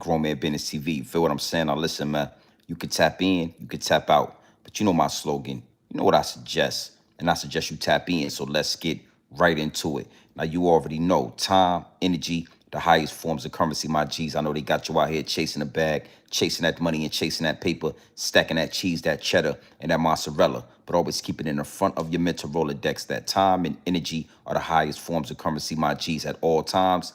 Grown Man Business TV. You feel what I'm saying? Now listen, man. You can tap in, you can tap out. But you know my slogan. You know what I suggest. And I suggest you tap in. So let's get right into it. Now you already know time, energy, the highest forms of currency, my G's. I know they got you out here chasing the bag, chasing that money and chasing that paper, stacking that cheese, that cheddar, and that mozzarella. But always keep it in the front of your mental Rolodex that time and energy are the highest forms of currency, my G's, at all times.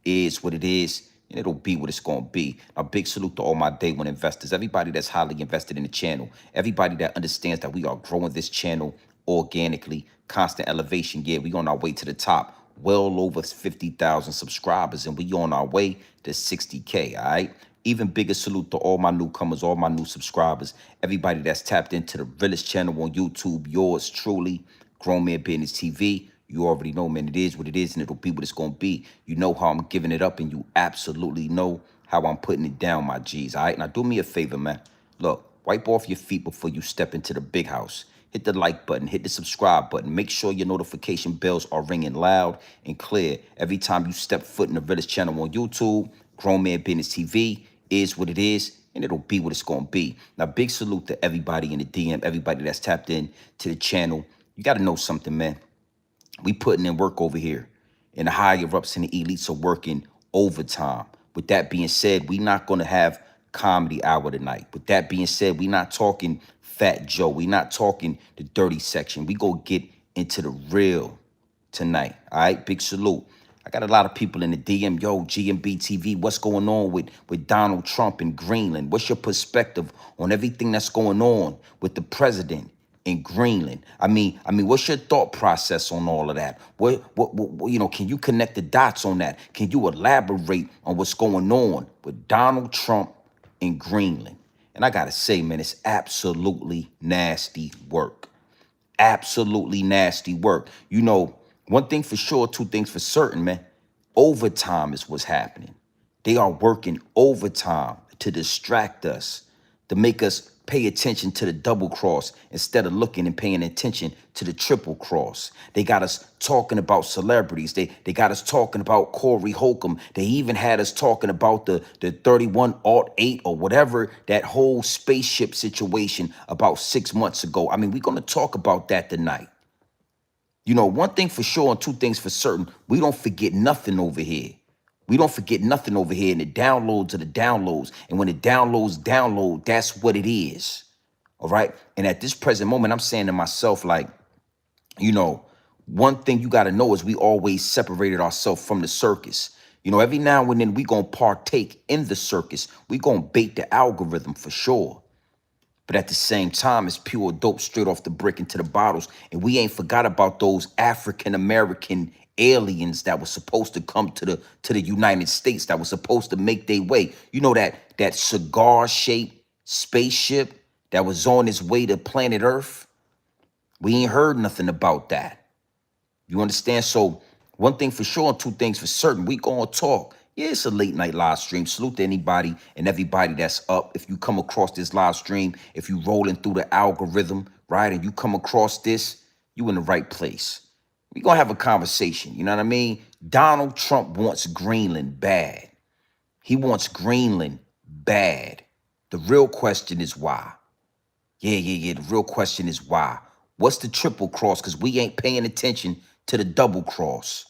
Is what it is, and it'll be what it's gonna be. A big salute to all my day one investors, everybody that's highly invested in the channel, everybody that understands that we are growing this channel organically, constant elevation. Yeah, we on our way to the top, well over 50,000 subscribers, and we on our way to 60K. All right. Even bigger salute to all my newcomers, all my new subscribers, everybody that's tapped into the realest channel on YouTube. Yours truly, Grown Man Business TV. You already know, man, it is what it is, and it'll be what it's going to be. You know how I'm giving it up, and you absolutely know how I'm putting it down, my G's, all right? Now, do me a favor, man. Look, wipe off your feet before you step into the big house. Hit the like button, hit the subscribe button. Make sure your notification bells are ringing loud and clear every time you step foot in the realest channel on YouTube. Grown Man Business TV is what it is, and it'll be what it's going to be. Now, big salute to everybody in the DM, everybody that's tapped in to the channel. You got to know something, man. We putting in work over here, and the higher ups and the elites are working overtime. With that being said, we not going to have comedy hour tonight. With that being said, we not talking Fat Joe. We not talking the dirty section. We go get into the real tonight. All right, big salute. I got a lot of people in the DM. Yo, GMB TV, what's going on with Donald Trump in Greenland? What's your perspective on everything that's going on with the president in Greenland? I mean, what's your thought process on all of that? Can you connect the dots on that? Can you elaborate on what's going on with Donald Trump in Greenland? And I gotta say, man, it's absolutely nasty work. Absolutely nasty work. You know, one thing for sure, two things for certain, man. Overtime is what's happening. They are working overtime to distract us, to make us pay attention to the double cross instead of looking and paying attention to the triple cross. They got us talking about celebrities. They got us talking about Corey Holcomb. They even had us talking about the 31 Alt 8 or whatever, that whole spaceship situation about 6 months ago. I mean, we're going to talk about that tonight. You know, one thing for sure and two things for certain, we don't forget nothing over here. We don't forget nothing over here, and the downloads are the downloads. And when the downloads download, that's what it is. All right. And at this present moment, I'm saying to myself, like, you know, one thing you got to know is we always separated ourselves from the circus. You know, every now and then we going to partake in the circus. We going to bait the algorithm for sure. But at the same time, it's pure dope straight off the brick into the bottles. And we ain't forgot about those African-American aliens that was supposed to come to the United States, that was supposed to make their way. You know, that cigar-shaped spaceship that was on its way to planet Earth? We ain't heard nothing about that. You understand? So one thing for sure and two things for certain, we gonna talk. Yeah, it's a late night live stream. Salute to anybody and everybody that's up. If you come across this live stream, if you rolling through the algorithm, right, and you come across this, you in the right place. We gonna have a conversation. You know what I mean? Donald Trump wants Greenland bad. He wants Greenland bad. The real question is why. Yeah. The real question is why. What's the triple cross? Because we ain't paying attention to the double cross.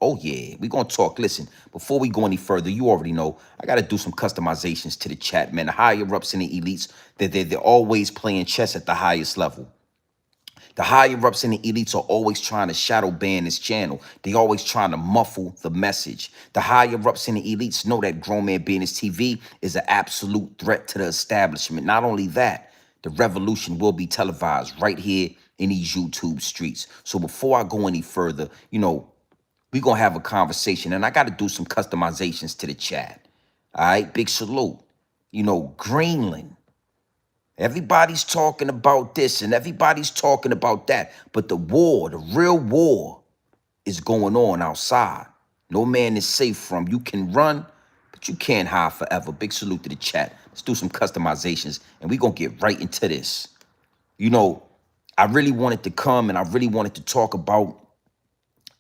Oh, yeah, we're going to talk. Listen, before we go any further, you already know, I got to do some customizations to the chat, man. The higher ups and the elites, they're always playing chess at the highest level. The higher ups and the elites are always trying to shadow ban this channel. They always trying to muffle the message. The higher ups and the elites know that Grown Man Business TV is an absolute threat to the establishment. Not only that, the revolution will be televised right here in these YouTube streets. So before I go any further, you know, we're going to have a conversation, and I got to do some customizations to the chat. All right, big salute. You know, Greenland. Everybody's talking about this and everybody's talking about that. But the war, the real war, is going on outside. No man is safe from. You can run, but you can't hide forever. Big salute to the chat. Let's do some customizations, and we're going to get right into this. You know, I really wanted to come and I really wanted to talk about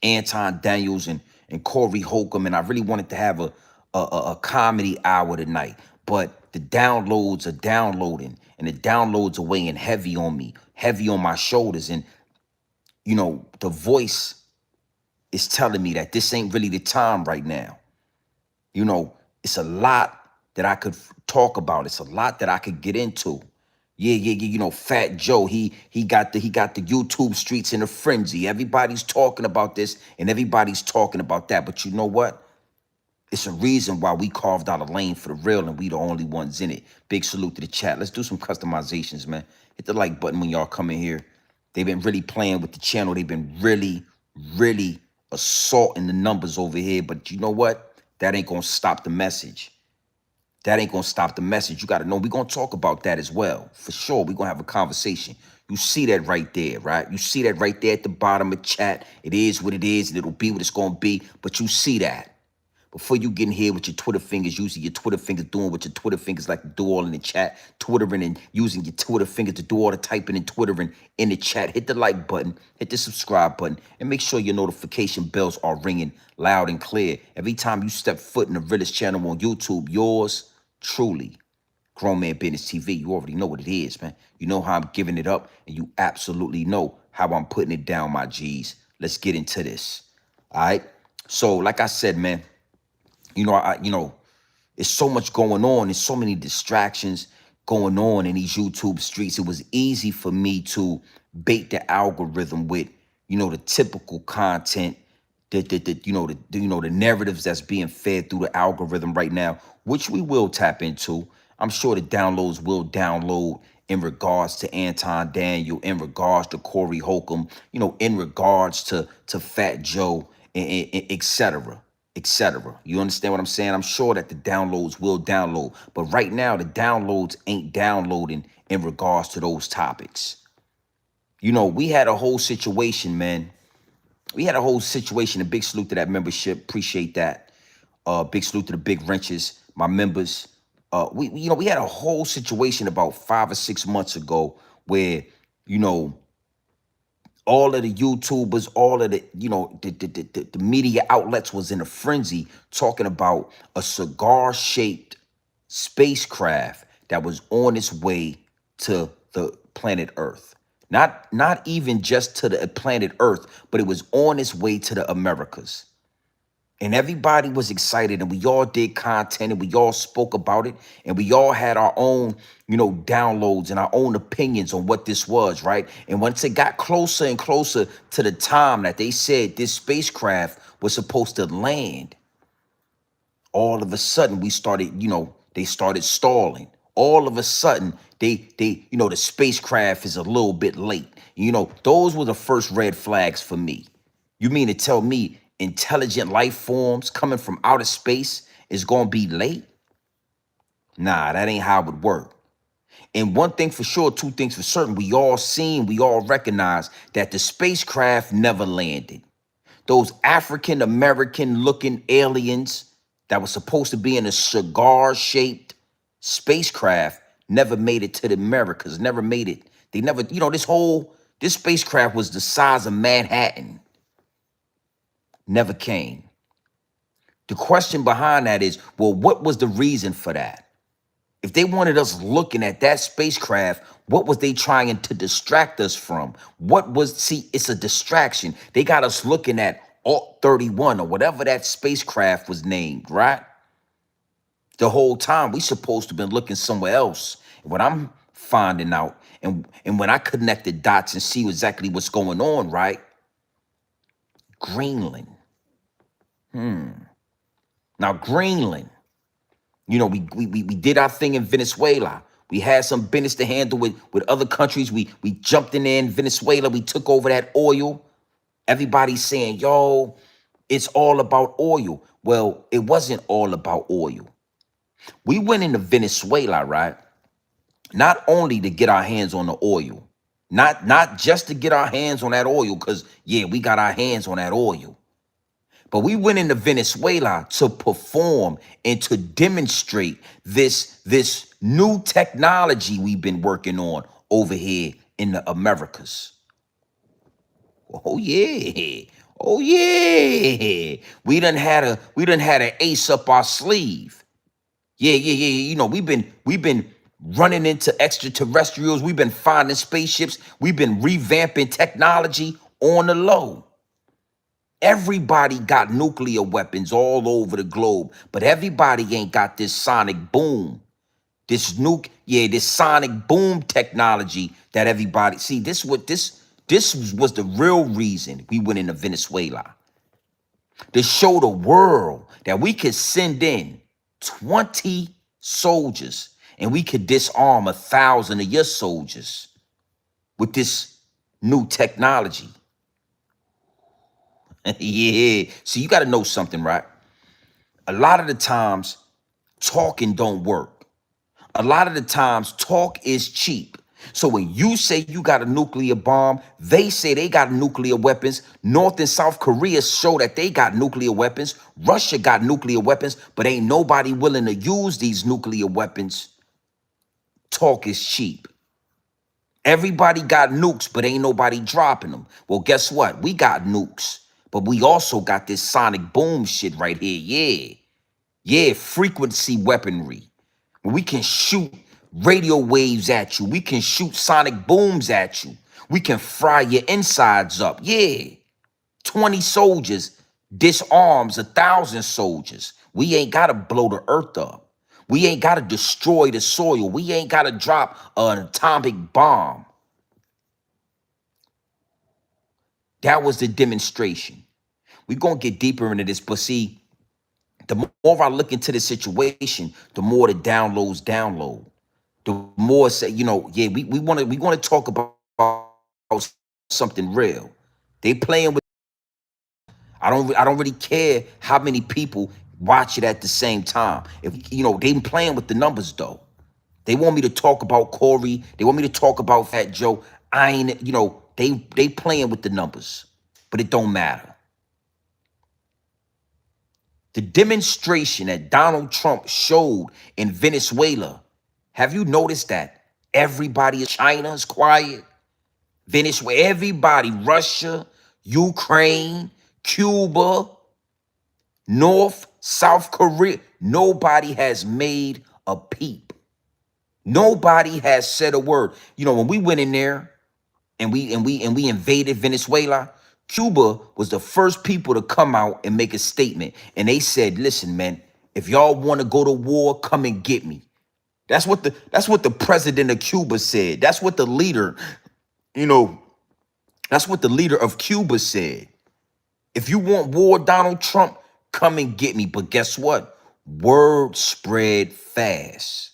Anton Daniels and Corey Holcomb, and I really wanted to have a comedy hour tonight, but the downloads are downloading, and the downloads are weighing heavy on me, heavy on my shoulders. And the voice is telling me that this ain't really the time right now. It's a lot that I could talk about. It's a lot that I could get into. Yeah. Fat Joe, he got the YouTube streets in a frenzy. Everybody's talking about this and everybody's talking about that. But you know what? It's a reason why we carved out a lane for the real and we the only ones in it. Big salute to the chat. Let's do some customizations, man. Hit the like button when y'all come in here. They've been really playing with the channel. They've been really, really assaulting the numbers over here. But you know what? That ain't going to stop the message. That ain't going to stop the message. You got to know we're going to talk about that as well. For sure, we're going to have a conversation. You see that right there, right? You see that right there at the bottom of chat. It is what it is, and it'll be what it's going to be. But you see that. Before you get in here with your Twitter fingers, using your Twitter fingers, doing what your Twitter fingers like to do all in the chat, Twittering and using your Twitter fingers to do all the typing and Twittering in the chat, hit the like button, hit the subscribe button, and make sure your notification bells are ringing loud and clear. Every time you step foot in the Realest channel on YouTube, yours truly, Grown Man Business TV. You already know what it is, man. You know how I'm giving it up, and you absolutely know how I'm putting it down, my G's. Let's get into this. All right. So, like I said, man, there's so much going on. There's so many distractions going on in these YouTube streets. It was easy for me to bait the algorithm with, the typical content, the narratives that's being fed through the algorithm right now, which we will tap into. I'm sure the downloads will download in regards to Anton Daniel, in regards to Corey Holcomb, in regards to Fat Joe, and et cetera, et cetera. You understand what I'm saying? I'm sure that the downloads will download, but right now the downloads ain't downloading in regards to those topics. We had a whole situation, man. We had a whole situation. A big salute to that membership. Appreciate that. Big salute to the big wrenches, my members. We had a whole situation about 5 or 6 months ago where, all of the YouTubers, all of the media outlets was in a frenzy talking about a cigar-shaped spacecraft that was on its way to the planet Earth. Not even just to the planet Earth, but it was on its way to the Americas. And everybody was excited, and we all did content, and we all spoke about it, and we all had our own, downloads and our own opinions on what this was, right? And once it got closer and closer to the time that they said this spacecraft was supposed to land, all of a sudden we started, they started stalling. All of a sudden, the spacecraft is a little bit late. Those were the first red flags for me. You mean to tell me intelligent life forms coming from outer space is going to be late? Nah, that ain't how it work. And one thing for sure, two things for certain, we all recognize that the spacecraft never landed. Those African American looking aliens that was supposed to be in a cigar-shaped spacecraft never made it to the Americas, never made it. They never, this spacecraft was the size of Manhattan. Never came. The question behind that is, well, what was the reason for that? If they wanted us looking at that spacecraft, what was they trying to distract us from? It's a distraction. They got us looking at Alt 31 or whatever that spacecraft was named, right? The whole time we supposed to have been looking somewhere else. And what I'm finding out, and when I connect the dots and see exactly what's going on, right? Greenland. Now, Greenland, we did our thing in Venezuela. We had some business to handle with other countries. We jumped in Venezuela. We took over that oil. Everybody's saying, yo, it's all about oil. Well, it wasn't all about oil. We went into Venezuela, right? Not only to get our hands on the oil, not just to get our hands on that oil, because, yeah, we got our hands on that oil. But we went into Venezuela to perform and to demonstrate this new technology we've been working on over here in the Americas. Oh, yeah. Oh yeah. We done had an ace up our sleeve. Yeah, yeah, yeah, yeah. We've been running into extraterrestrials. We've been finding spaceships. We've been revamping technology on the low. Everybody got nuclear weapons all over the globe, but everybody ain't got this sonic boom. This sonic boom technology that everybody see. This was the real reason we went into Venezuela to show the world that we could send in 20 soldiers and we could disarm 1,000 of your soldiers with this new technology. Yeah. See, you got to know something, right? A lot of the times, talking don't work. A lot of the times, talk is cheap. So when you say you got a nuclear bomb, they say they got nuclear weapons. North and South Korea show that they got nuclear weapons. Russia got nuclear weapons, but ain't nobody willing to use these nuclear weapons. Talk is cheap. Everybody got nukes, but ain't nobody dropping them. Well, guess what? We got nukes, but we also got this sonic boom shit right here. Yeah. Yeah, frequency weaponry. We can shoot radio waves at you. We can shoot sonic booms at you. We can fry your insides up. Yeah. 20 soldiers disarms 1,000 soldiers. We ain't got to blow the earth up. We ain't got to destroy the soil. We ain't got to drop an atomic bomb. That was the demonstration. We're going to get deeper into this, but see, the more I look into the situation, the more the downloads download. The more say, yeah, we want to talk about something real. They playing with. I don't really care how many people watch it at the same time. If they been playing with the numbers though. They want me to talk about Corey. They want me to talk about Fat Joe. I ain't, they playing with the numbers, but it don't matter. The demonstration that Donald Trump showed in Venezuela, have you noticed that everybody in China is quiet? Venezuela, everybody, Russia, Ukraine, Cuba, North, South Korea, nobody has made a peep. Nobody has said a word. When we went in there and we invaded Venezuela, Cuba was the first people to come out and make a statement. And they said, listen, man, if y'all want to go to war, come and get me. That's what the president of Cuba said. That's what the leader, that's what the leader of Cuba said. If you want war, Donald Trump, come and get me. But guess what? Word spread fast.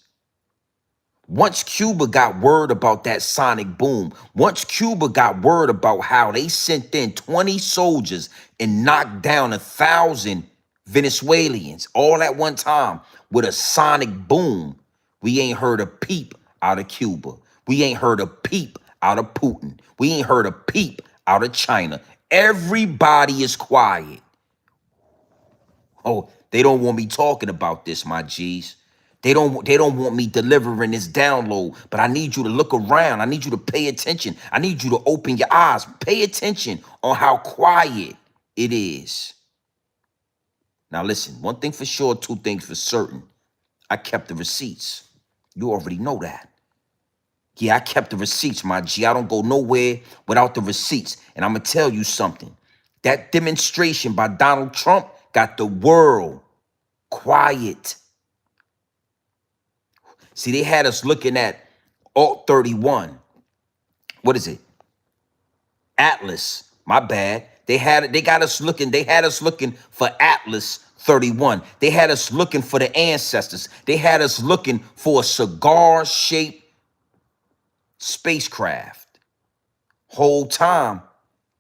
Once Cuba got word about that sonic boom, once Cuba got word about how they sent in 20 soldiers and knocked down 1,000 Venezuelans all at one time with a sonic boom, we ain't heard a peep out of Cuba. We ain't heard a peep out of Putin. We ain't heard a peep out of China. Everybody is quiet. Oh, they don't want me talking about this, my G's. They don't want me delivering this download, but I need you to look around. I need you to pay attention. I need you to open your eyes. Pay attention on how quiet it is. Now listen, one thing for sure, two things for certain. I kept the receipts. You already know that. Yeah, I kept the receipts, my G. I don't go nowhere without the receipts. And I'm going to tell you something. That demonstration by Donald Trump got the world quiet. See, they had us looking at Alt 31. What is it? Atlas. My bad. They got us looking. They had us looking for Atlas 31. They had us looking for the ancestors. They had us looking for a cigar-shaped spacecraft. Whole time,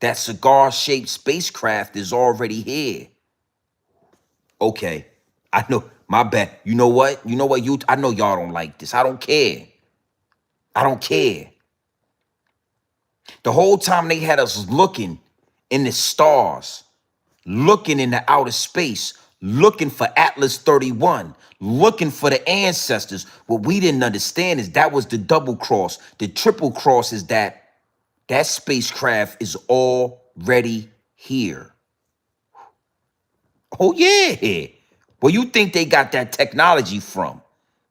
that cigar-shaped spacecraft is already here. Okay, I know, my bad. You know what? I know y'all don't like this. I don't care. I don't care. The whole time they had us looking in the stars, looking in the outer space, looking for Atlas 31, looking for the ancestors. What we didn't understand is that was the double cross. The triple cross is that spacecraft is already here. Oh, yeah. Where you think they got that technology from?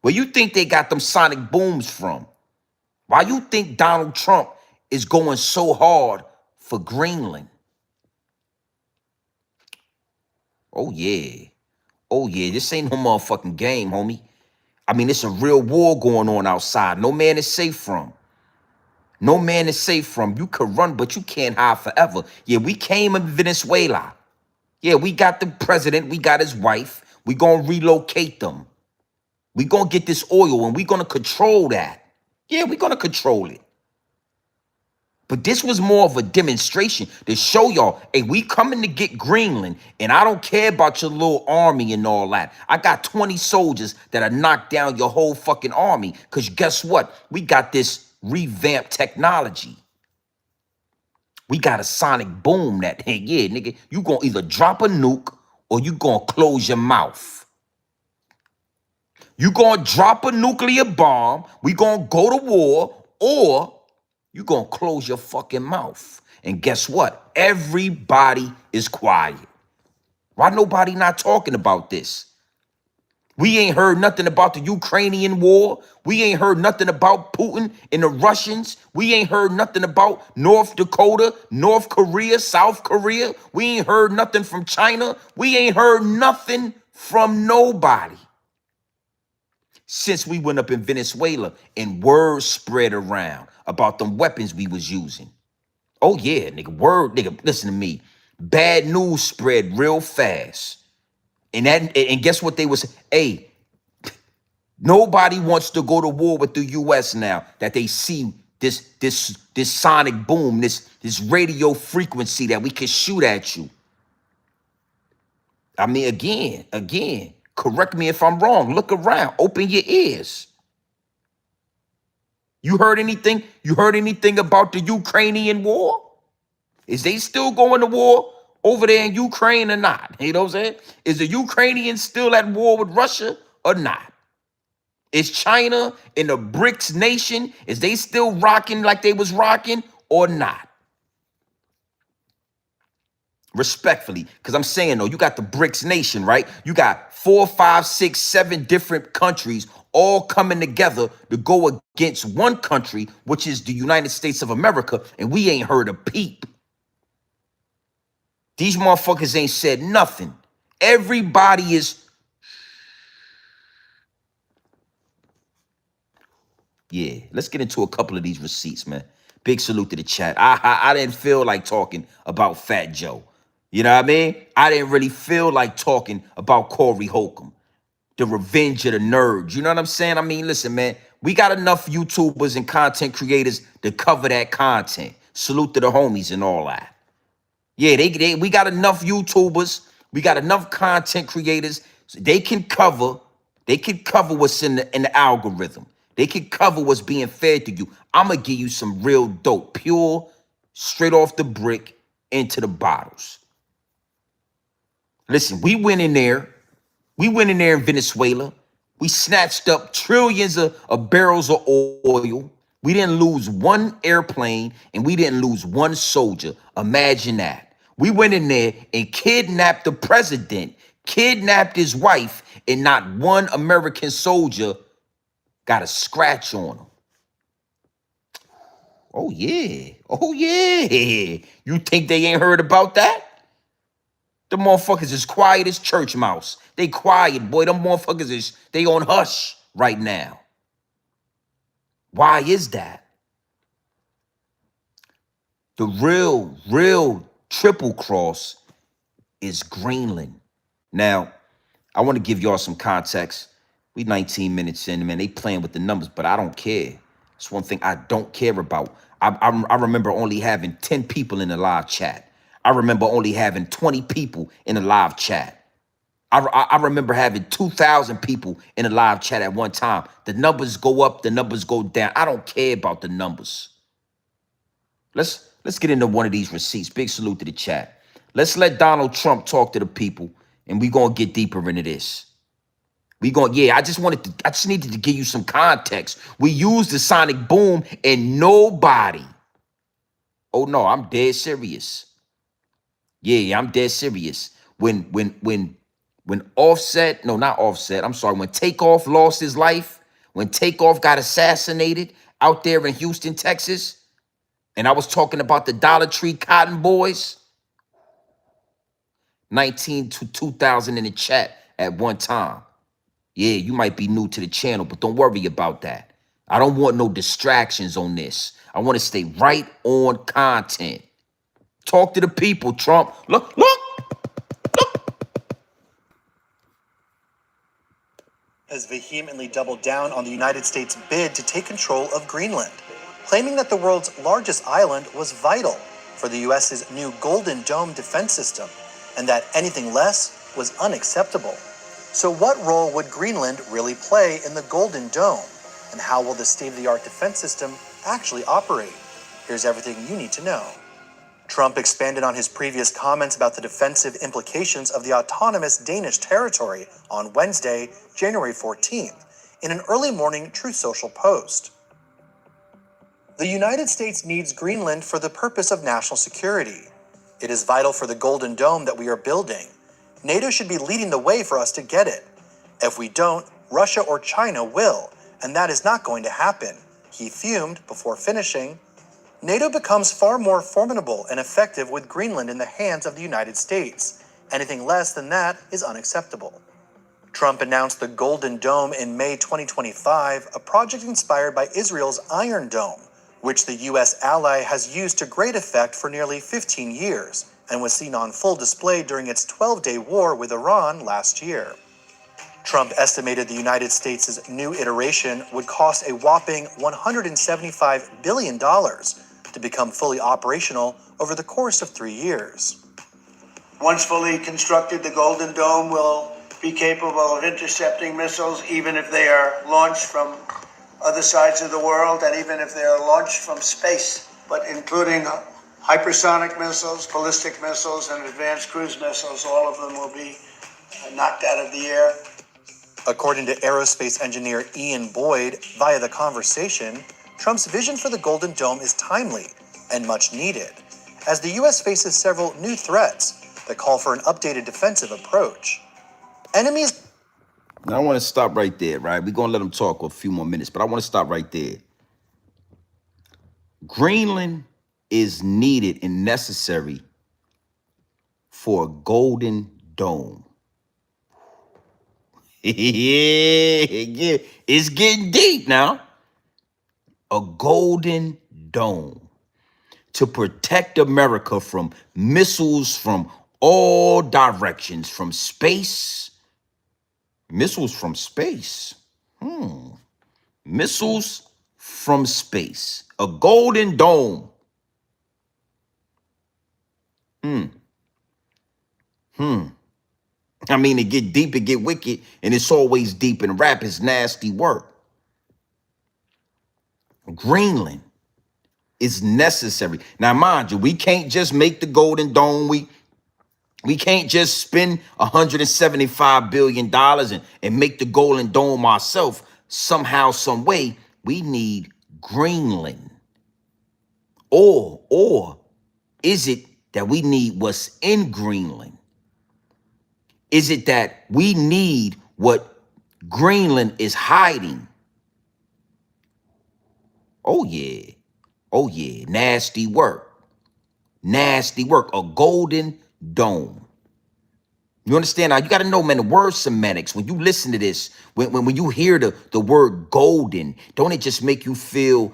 Where you think they got them sonic booms from? Why you think Donald Trump is going so hard for Greenland? Oh, yeah. Oh, yeah. This ain't no motherfucking game, homie. I mean, it's a real war going on outside. No man is safe from. No man is safe from. You could run, but you can't hide forever. Yeah, we came in Venezuela. Yeah, we got the president. We got his wife. We gonna relocate them. We gonna get this oil and we gonna control that. Yeah, we gonna control it. But this was more of a demonstration to show y'all, hey, we coming to get Greenland, and I don't care about your little army and all that. I got 20 soldiers that'll knock down your whole fucking army. Because guess what? We got this revamped technology. We got a sonic boom that, hey, yeah, nigga, you gonna either drop a nuke or you gonna close your mouth. You gonna drop a nuclear bomb, we gonna go to war, or you gonna close your fucking mouth. And guess what? Everybody is quiet. Why nobody not talking about this? We ain't heard nothing about the Ukrainian war. We ain't heard nothing about Putin and the Russians. We ain't heard nothing about North Dakota, North Korea, South Korea. We ain't heard nothing from China. We ain't heard nothing from nobody since we went up in Venezuela and word spread around about them weapons we was using. Oh yeah, nigga, word, nigga, listen to me. Bad news spread real fast. And guess what they was, hey, nobody wants to go to war with the US now that they see this sonic boom, this radio frequency that we can shoot at you. I mean, again, correct me if I'm wrong. Look around, open your ears. You heard anything? You heard anything about the Ukrainian war? Is they still going to war over there in Ukraine or not? You know what I'm saying? Is the Ukrainians still at war with Russia or not? Is China in the BRICS nation, is they still rocking like they was rocking or not? Respectfully, because I'm saying, though, you got the BRICS nation, right? You got 4, 5, 6, 7 different countries all coming together to go against one country, which is the United States of America, and we ain't heard a peep. These motherfuckers ain't said nothing. Everybody is, yeah, let's get into a couple of these receipts, man. Big salute to the chat. I didn't feel like talking about Fat Joe. You know what I mean? I didn't really feel like talking about Corey Holcomb, the revenge of the nerds. You know what I'm saying? I mean, listen, man, we got enough YouTubers and content creators to cover that content. Salute to the homies and all that. Yeah, we got enough YouTubers. We got enough content creators. So they can cover what's in the algorithm. They can cover what's being fed to you. I'm going to give you some real dope, pure, straight off the brick into the bottles. Listen, we went in there. We went in there in Venezuela. We snatched up trillions of barrels of oil. We didn't lose one airplane and we didn't lose one soldier. Imagine that. We went in there and kidnapped the president, kidnapped his wife, and not one American soldier got a scratch on him. Oh, yeah. Oh, yeah. You think they ain't heard about that? The motherfuckers is quiet as church mouse. They quiet, boy. Them motherfuckers they on hush right now. Why is that? The real triple cross is Greenland. Now, I want to give y'all some context. We 19 minutes in, man. They playing with the numbers, but I don't care. It's one thing I don't care about. I remember only having 10 people in the live chat. I remember only having 20 people in the live chat. I remember having 2,000 people in the live chat at one time. The numbers go up, the numbers go down. I don't care about the numbers. Let's get into one of these receipts. Big salute to the chat. Let's let Donald Trump talk to the people, and we're gonna get deeper into this. I just needed to give you some context. We used the sonic boom and nobody. Oh no, I'm dead serious. Yeah, I'm dead serious. when Offset, no, not Offset, I'm sorry, when Takeoff lost his life, when Takeoff got assassinated out there in Houston, Texas, and I was talking about the Dollar Tree Cotton Boys, 19 to 2000 in the chat at one time. Yeah, you might be new to the channel, but don't worry about that. I don't want no distractions on this. I want to stay right on content. Talk to the people, Trump. Look. Has vehemently doubled down on the United States' bid to take control of Greenland, claiming that the world's largest island was vital for the U.S.'s new Golden Dome defense system, and that anything less was unacceptable. So what role would Greenland really play in the Golden Dome, and how will the state-of-the-art defense system actually operate? Here's everything you need to know. Trump expanded on his previous comments about the defensive implications of the autonomous Danish territory on Wednesday, January 14th, in an early morning Truth Social post. The United States needs Greenland for the purpose of national security. It is vital for the Golden Dome that we are building. NATO should be leading the way for us to get it. If we don't, Russia or China will, and that is not going to happen. He fumed before finishing. NATO becomes far more formidable and effective with Greenland in the hands of the United States. Anything less than that is unacceptable. Trump announced the Golden Dome in May 2025, a project inspired by Israel's Iron Dome, which the U.S. ally has used to great effect for nearly 15 years and was seen on full display during its 12-day war with Iran last year. Trump estimated the United States' new iteration would cost a whopping $175 billion to become fully operational over the course of 3 years. Once fully constructed, the Golden Dome will be capable of intercepting missiles, even if they are launched from other sides of the world, and even if they are launched from space, but including hypersonic missiles, ballistic missiles, and advanced cruise missiles. All of them will be knocked out of the air. According to aerospace engineer Ian Boyd, via The Conversation, Trump's vision for the Golden Dome is timely and much needed, as the U.S. faces several new threats that call for an updated defensive approach. Enemies. Now I want to stop right there, right? We're going to let them talk a few more minutes, but I want to stop right there. Greenland is needed and necessary for a Golden Dome. Yeah, it's getting deep now. A Golden Dome to protect America from missiles from all directions, from space. Missiles from space. Missiles from space. A Golden Dome. I mean, it get deep, it get wicked, and it's always deep in rap. It's nasty work. Greenland is necessary. Now, mind you, we can't just make the Golden Dome. We can't just spend $175 billion and make the Golden Dome ourselves. Somehow, some way, we need Greenland. Or is it that we need what's in Greenland? Is it that we need what Greenland is hiding? Oh yeah, nasty work. Nasty work, a Golden Dome. You understand? Now, you got to know, man, the word semantics. When you listen to this, when you hear the word golden, don't it just make you feel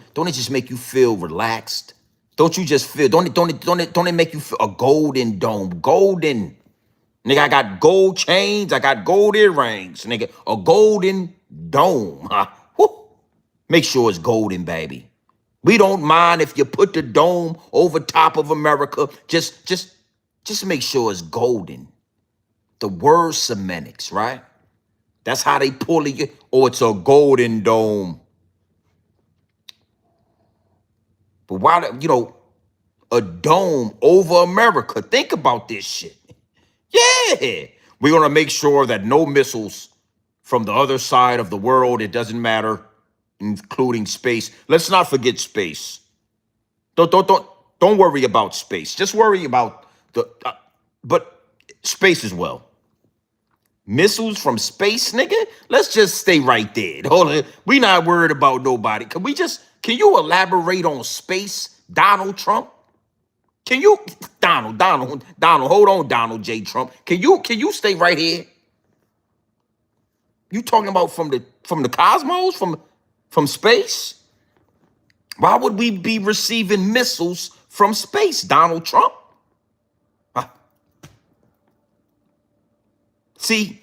relaxed? Don't you just feel, don't it make you feel a golden dome? Golden. Nigga, I got gold chains, I got gold earrings, nigga. A Golden Dome. Huh? Woo. Make sure it's golden, baby. We don't mind if you put the dome over top of America. Just make sure it's golden. The word semantics, right? That's how they pull it. Oh, it's a Golden Dome. But why, a dome over America? Think about this shit. Yeah. We're going to make sure that no missiles from the other side of the world, it doesn't matter, including space. Let's not forget space. Don't worry about space. Just worry about but Space as well. Missiles from space, nigga? Let's just stay right there. Hold on. We not worried about nobody. Can you elaborate on space, Donald Trump? Can you, Donald, hold on, Donald J. Trump. Can you stay right here? You talking about from the cosmos, from space? Why would we be receiving missiles from space, Donald Trump? See,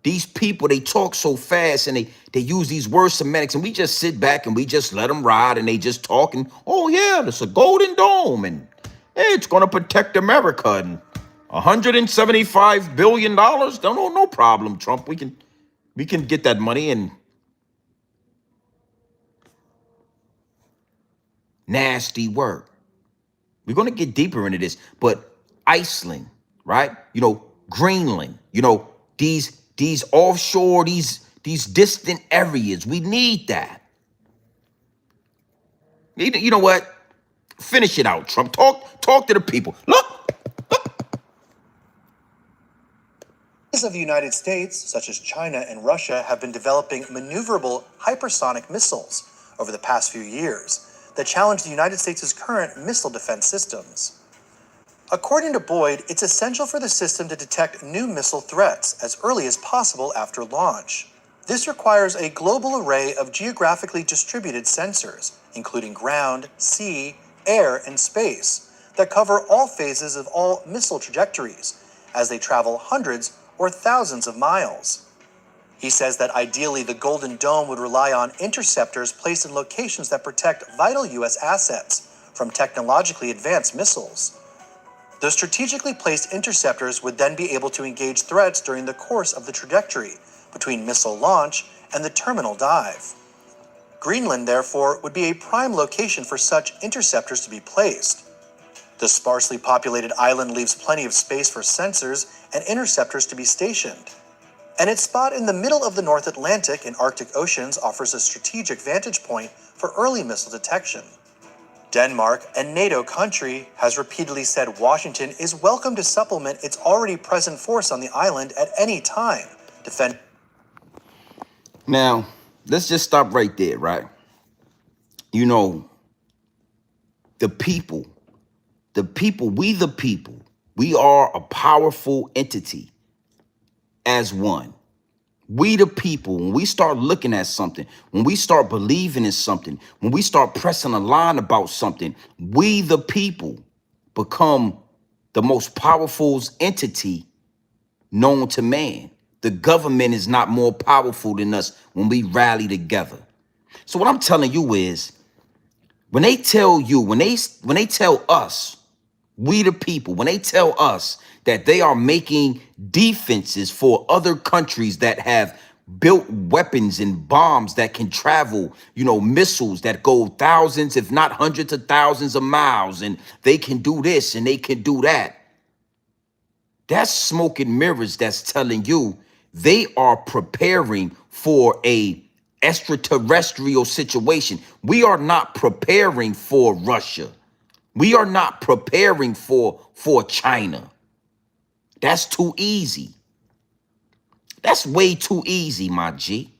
these people, they talk so fast and they use these word semantics, and we just sit back and we just let them ride, and they just talking, oh yeah, it's a golden dome and it's gonna protect America and $175 billion. No problem, Trump. We can get that money. And nasty work. We're gonna get deeper into this, but Iceland, right? Greenland, these offshore, these distant areas. We need that. You know what? Finish it out, Trump. Talk to the people. Look. Of the United States, such as China and Russia, have been developing maneuverable hypersonic missiles over the past few years that challenge the United States' current missile defense systems. According to Boyd, it's essential for the system to detect new missile threats as early as possible after launch. This requires a global array of geographically distributed sensors, including ground, sea, air, and space, that cover all phases of all missile trajectories as they travel hundreds or thousands of miles. He says that ideally the Golden Dome would rely on interceptors placed in locations that protect vital U.S. assets from technologically advanced missiles. The strategically placed interceptors would then be able to engage threats during the course of the trajectory between missile launch and the terminal dive. Greenland, therefore, would be a prime location for such interceptors to be placed. The sparsely populated island leaves plenty of space for sensors and interceptors to be stationed. And its spot in the middle of the North Atlantic and Arctic Oceans offers a strategic vantage point for early missile detection. Denmark, a NATO country, has repeatedly said Washington is welcome to supplement its already present force on the island at any time. Now, let's just stop right there, right? The people, we are a powerful entity as one. We the people, when we start looking at something, when we start believing in something, when we start pressing a line about something, we the people become the most powerful entity known to man. The government is not more powerful than us when we rally together. So what I'm telling you is, when they tell us, we the people, when they tell us that they are making defenses for other countries that have built weapons and bombs that can travel, missiles that go thousands, if not hundreds of thousands of miles, and they can do this and they can do that. That's smoke and mirrors that's telling you they are preparing for a extraterrestrial situation. We are not preparing for Russia. We are not preparing for China. That's too easy. That's way too easy, my G.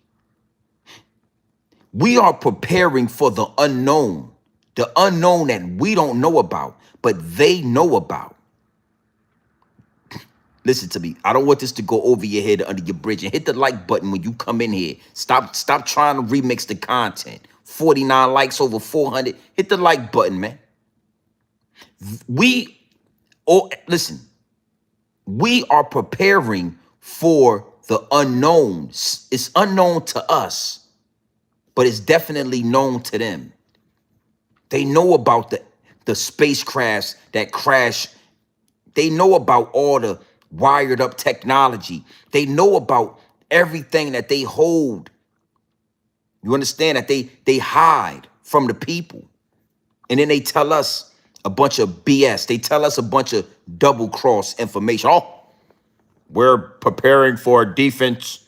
We are preparing for the unknown that we don't know about, but they know about. Listen to me. I don't want this to go over your head or under your bridge. And hit the like button when you come in here. Stop trying to remix the content. 49 likes over 400. Hit the like button, man. Listen. We are preparing for the unknown. It's unknown to us, but it's definitely known to them. They know about the spacecrafts that crash. They know about all the wired up technology. They know about everything that they hold. You understand that they hide from the people. And then they tell us a bunch of BS. They tell us a bunch of double cross information. Oh, we're preparing for a defense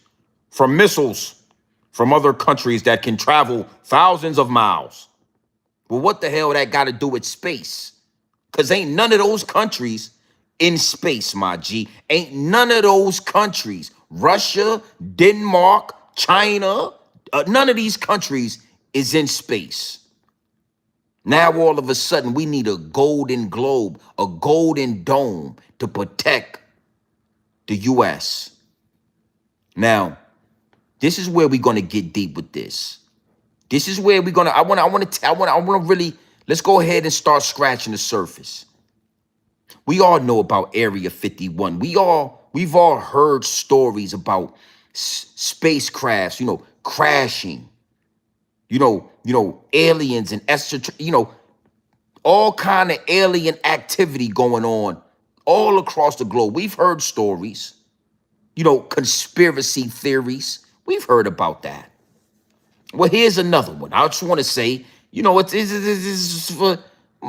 from missiles from other countries that can travel thousands of miles. Well, what the hell that got to do with space? Because ain't none of those countries in space, my G. Ain't none of those countries, Russia, Denmark, China, none of these countries is in space. Now, all of a sudden, we need a golden globe, a golden dome to protect the U.S. Now, this is where we're going to get deep with this. This is where we're going to, I want to really, let's go ahead and start scratching the surface. We all know about Area 51. We've all heard stories about spacecrafts, crashing, aliens and all kind of alien activity going on all across the globe. We've heard stories, conspiracy theories. We've heard about that. Well, here's another one. I just want to say, this is for,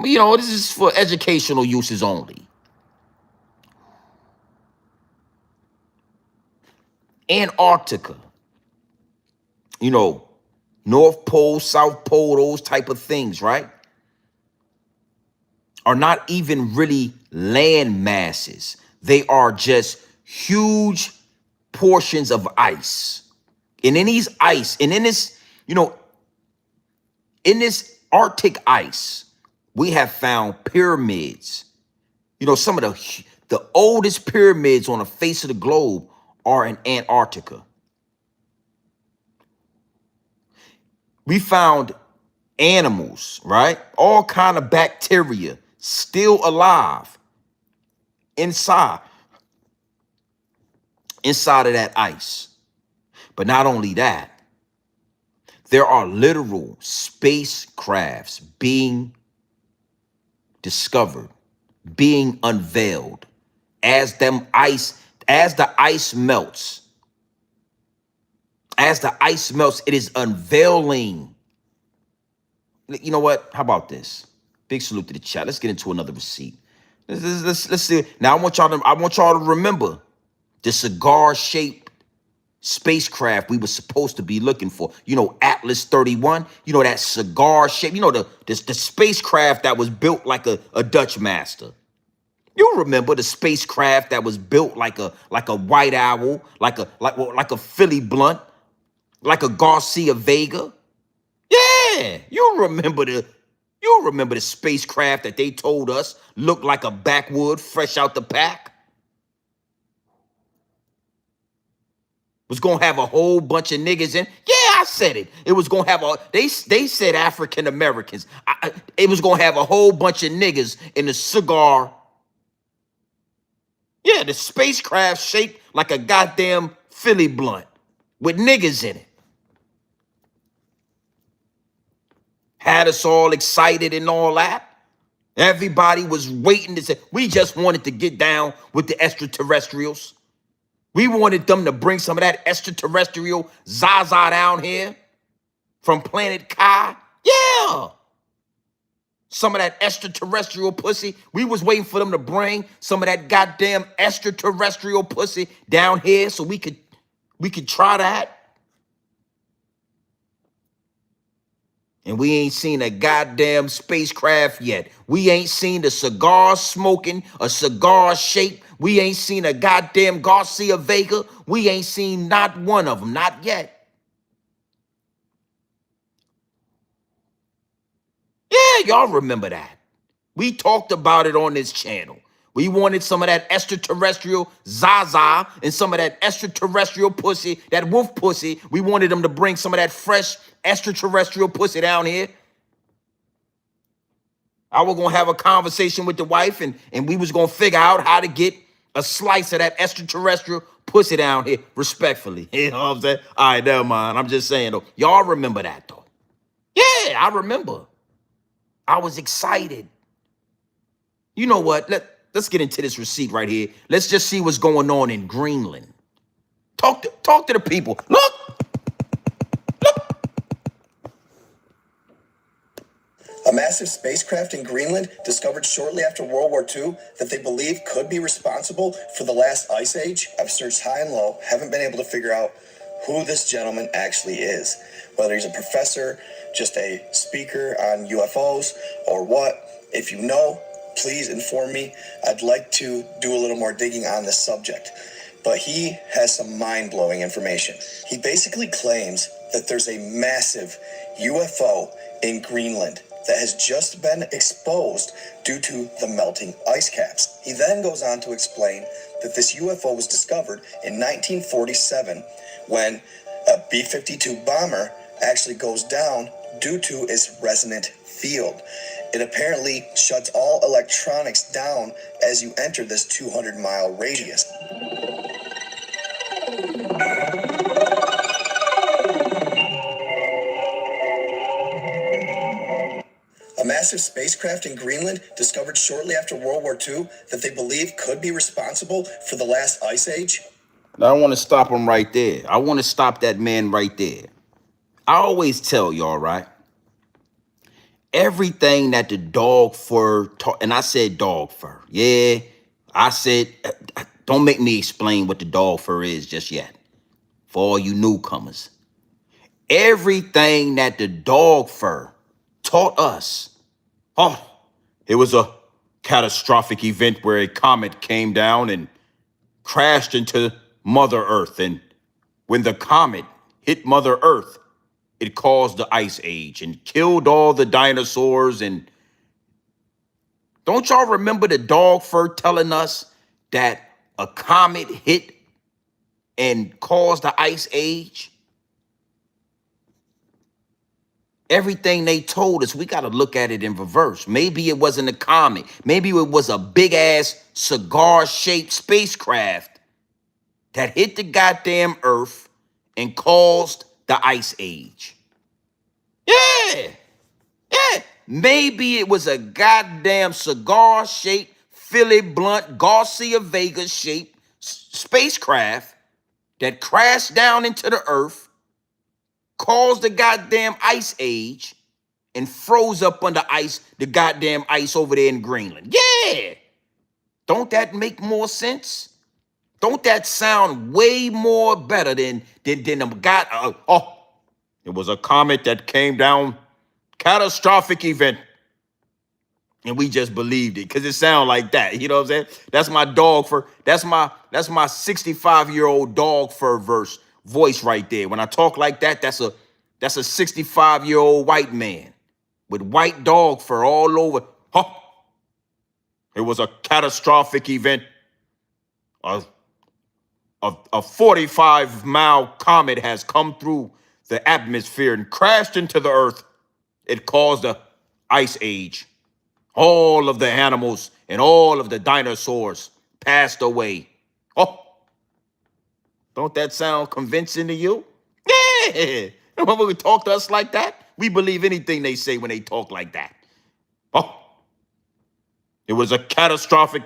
this is for educational uses only. Antarctica, North Pole, South Pole, those type of things, right? Are not even really land masses. They are just huge portions of ice. And in these ice, and in this, in this Arctic ice, we have found pyramids. Some of the oldest pyramids on the face of the globe are in Antarctica. We found animals, right? All kind of bacteria still alive inside of that ice. But not only that, there are literal spacecrafts being discovered, being unveiled as the ice melts. As the ice melts, it is unveiling. You know what? How about this? Big salute to the chat. Let's get into another receipt. Let's see. Now I want y'all to remember the cigar-shaped spacecraft we were supposed to be looking for. Atlas 31. That cigar shape. The spacecraft that was built like a Dutch master. You remember the spacecraft that was built like a white owl, like a Philly blunt, like a Garcia Vega. Yeah, you remember the spacecraft that they told us looked like a backwood fresh out the pack? Was gonna have a whole bunch of niggas in. Yeah, I said it. It was gonna have they said African Americans. It was gonna have a whole bunch of niggas in the cigar. Yeah, the spacecraft shaped like a goddamn Philly blunt with niggas in it. Had us all excited and all that. Everybody was waiting to say, we just wanted to get down with the extraterrestrials. We wanted them to bring some of that extraterrestrial Zaza down here from planet Kai. Yeah. Some of that extraterrestrial pussy. We was waiting for them to bring some of that goddamn extraterrestrial pussy down here so we could try that. And we ain't seen a goddamn spacecraft yet. We ain't seen the cigar smoking, a cigar shape. We ain't seen a goddamn Garcia Vega. We ain't seen not one of them, not yet. Yeah, y'all remember that. We talked about it on this channel. We wanted some of that extraterrestrial Zaza and some of that extraterrestrial pussy, that wolf pussy. We wanted them to bring some of that fresh extraterrestrial pussy down here. I was going to have a conversation with the wife and we was going to figure out how to get a slice of that extraterrestrial pussy down here respectfully. You know what I'm saying? All right, never mind. I'm just saying, though. Y'all remember that, though. Yeah, I remember. I was excited. You know what? Let's get into this receipt right here. Let's just see what's going on in Greenland. Talk to the people. Look. A massive spacecraft in Greenland discovered shortly after World War II that they believe could be responsible for the last ice age. I've searched high and low, haven't been able to figure out who this gentleman actually is. Whether he's a professor, just a speaker on UFOs, or what. If you know, please inform me. I'd like to do a little more digging on this subject. But he has some mind-blowing information. He basically claims that there's a massive UFO in Greenland that has just been exposed due to the melting ice caps. He then goes on to explain that this UFO was discovered in 1947 when a B-52 bomber actually goes down due to its resonant field. It apparently shuts all electronics down as you enter this 200-mile radius. A massive spacecraft in Greenland discovered shortly after World War II that they believe could be responsible for the last ice age. Now, I want to stop him right there. I want to stop that man right there. I always tell y'all, right? Everything that the dog fur taught, and I said dog fur. Yeah, I said, don't make me explain what the dog fur is just yet. For all you newcomers. Everything that the dog fur taught us. Oh, it was a catastrophic event where a comet came down and crashed into Mother Earth. And when the comet hit Mother Earth, it caused the ice age and killed all the dinosaurs. And don't y'all remember the dog fur telling us that a comet hit and caused the ice age? Everything they told us, we got to look at it in reverse. Maybe it wasn't a comet. Maybe it was a big ass cigar-shaped spacecraft that hit the goddamn Earth and caused the ice age. Yeah. Yeah. Maybe it was a goddamn cigar-shaped, Philly Blunt, Garcia Vega-shaped spacecraft that crashed down into the Earth, caused the goddamn ice age, and froze up under ice, the goddamn ice over there in Greenland. Yeah. Don't that make more sense? Don't that sound way more better than a god? It was a comet that came down, catastrophic event, and we just believed it because it sounded like that. You know what I'm saying? That's my dog fur. That's my 65-year-old dog fur voice right there. When I talk like that, that's a 65-year-old white man with white dog fur all over. Oh, it was a catastrophic event. A 45-mile comet has come through the atmosphere and crashed into the Earth. It caused a ice age. All of the animals and all of the dinosaurs passed away. Oh, don't that sound convincing to you? Yeah. When we talk to us like that, we believe anything they say when they talk like that. Oh, it was a catastrophic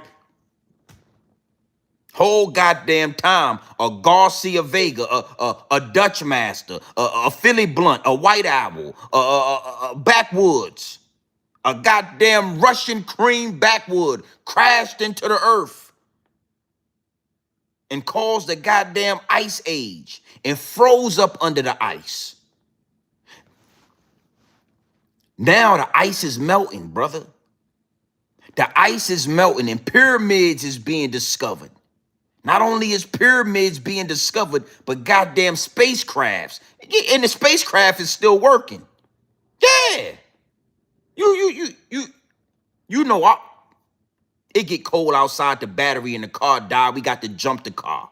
whole goddamn time. A Garcia Vega, a Dutch Master, a Philly Blunt, a White Owl, a Backwoods, a goddamn Russian cream backwood crashed into the Earth and caused a goddamn ice age and froze up under the ice. Now the ice is melting, brother. The ice is melting and pyramids is being discovered. Not only is pyramids being discovered, but goddamn spacecrafts. And the spacecraft is still working. Yeah. You know, it get cold outside, the battery in the car die. We got to jump the car.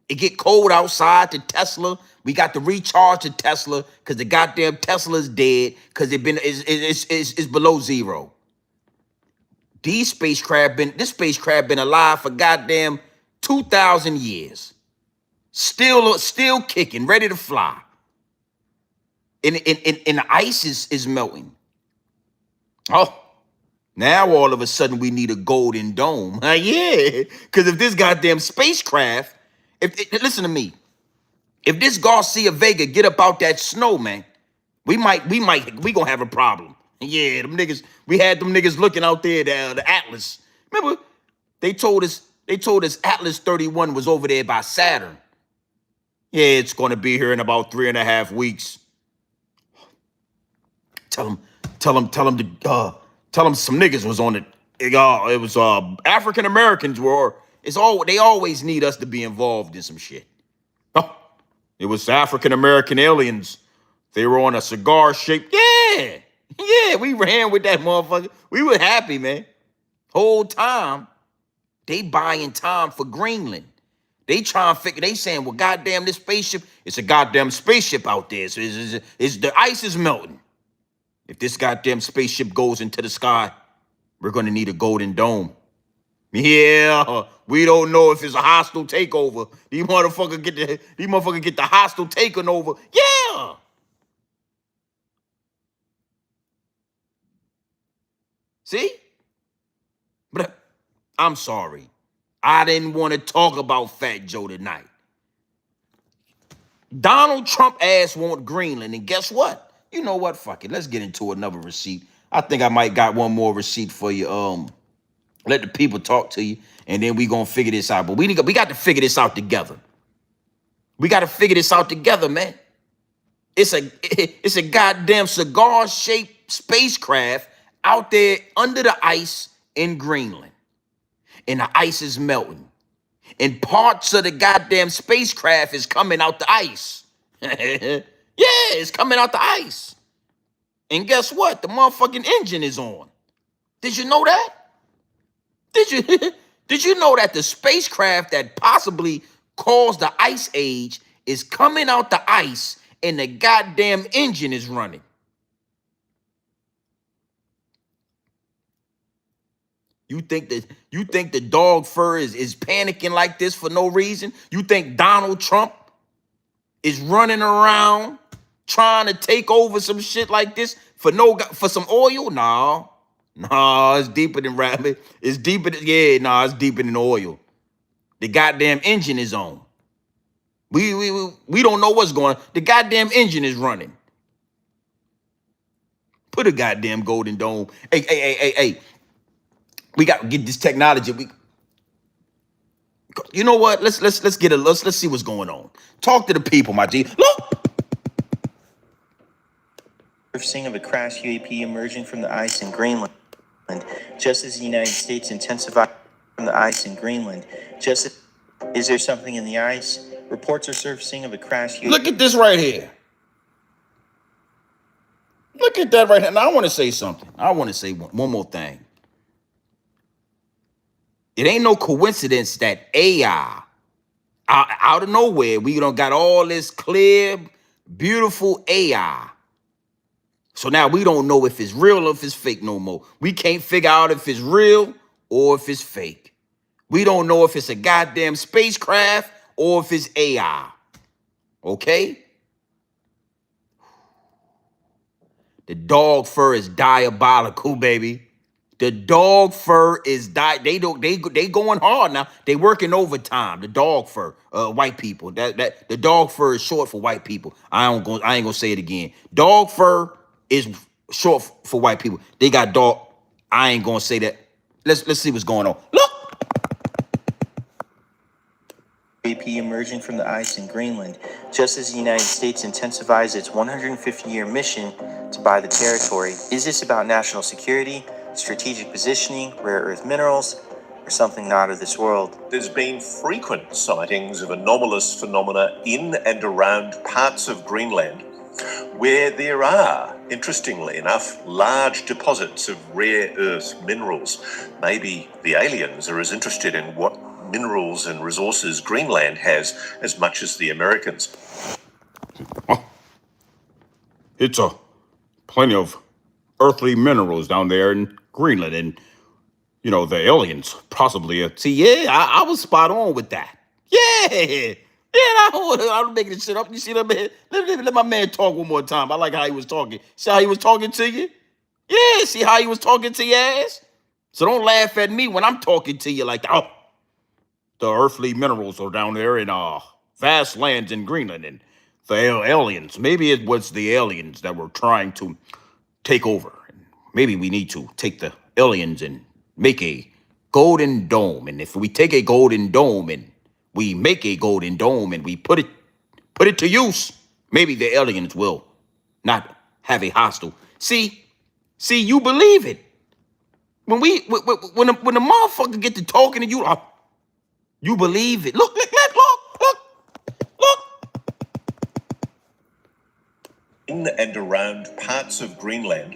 It get cold outside, the Tesla. We got to recharge the Tesla because the goddamn Tesla is dead because it's below zero. This spacecraft been alive for goddamn 2,000 years. Still kicking, ready to fly. And the ice is melting. Oh, now all of a sudden we need a golden dome. Yeah, because if this goddamn spacecraft, listen to me, if this Garcia Vega get up out that snow, man, we gonna have a problem. Yeah, them niggas, we had them niggas looking out there, the Atlas. Remember, they told us Atlas 31 was over there by Saturn. Yeah, it's gonna be here in about 3.5 weeks. Tell them some niggas was on it it was African Americans were. They always need us to be involved in some shit. Oh, it was African American aliens. They were on a cigar shaped. Yeah, yeah. We ran with that motherfucker. We were happy, man. Whole time they buying time for Greenland. They trying to figure. They saying, well, goddamn, this spaceship. It's a goddamn spaceship out there. So the ice is melting. If this goddamn spaceship goes into the sky, we're gonna need a golden dome. Yeah, we don't know if it's a hostile takeover. These motherfuckers get the hostile taking over. Yeah. See? But I'm sorry. I didn't want to talk about Fat Joe tonight. Donald Trump ass want Greenland, and guess what? You know what? Fuck it. Let's get into another receipt. I think I might got one more receipt for you. Let the people talk to you, and then we gonna figure this out. But we got to figure this out together. We got to figure this out together, man. It's a goddamn cigar-shaped spacecraft out there under the ice in Greenland, and the ice is melting, and parts of the goddamn spacecraft is coming out the ice. Yeah, it's coming out the ice. And guess what? The motherfucking engine is on. Did you know that? Did you know that the spacecraft that possibly caused the ice age is coming out the ice and the goddamn engine is running? You think the dog fur is panicking like this for no reason? You think Donald Trump is running around trying to take over some shit like this for some oil? No, it's deeper than rabbit. It's deeper than oil. The goddamn engine is on. We don't know what's going on. The goddamn engine is running. Put a goddamn golden dome. Hey. We got to get this technology. You know what? Let's see what's going on. Talk to the people, my G. Look. Surfacing of a crashed UAP emerging from the ice in Greenland, just as the United States intensified from the ice in Greenland. Is there something in the ice? Reports are surfacing of a crashed UAP. Look at this right here. Look at that right here. Now I want to say something. I want to say one more thing. It ain't no coincidence that AI, out of nowhere, we done got all this clear, beautiful AI. So now we don't know if it's real or if it's fake no more. We can't figure out if it's real or if it's fake. We don't know if it's a goddamn spacecraft or if it's AI. Okay? The dog fur is diabolical, baby. The dog fur is they going hard now. They working overtime. The dog fur, white people. That the dog fur is short for white people. I ain't gonna say it again. Dog fur is short for white people. They got dog. I ain't gonna say that. Let's see what's going on. Look. UAP emerging from the ice in Greenland, just as the United States intensifies its 150-year mission to buy the territory. Is this about national security, strategic positioning, rare earth minerals, or something not of this world? There's been frequent sightings of anomalous phenomena in and around parts of Greenland where there are, interestingly enough, large deposits of rare earth minerals. Maybe the aliens are as interested in what minerals and resources Greenland has as much as the Americans. It's plenty of earthly minerals down there in Greenland, and the aliens possibly. I was spot on with that. Yeah, I'm making this shit up. You see that man? Let my man talk one more time. I like how he was talking. See how he was talking to you? Yeah, see how he was talking to your ass? So don't laugh at me when I'm talking to you like that. Oh, the earthly minerals are down there in vast lands in Greenland, and the aliens. Maybe it was the aliens that were trying to take over. Maybe we need to take the aliens and make a golden dome. And if we take a golden dome and we make a golden dome and we put it to use, maybe the aliens will not have a hostile. See, you believe it. when the motherfucker get to talking to you, you believe it. Look. In and around parts of Greenland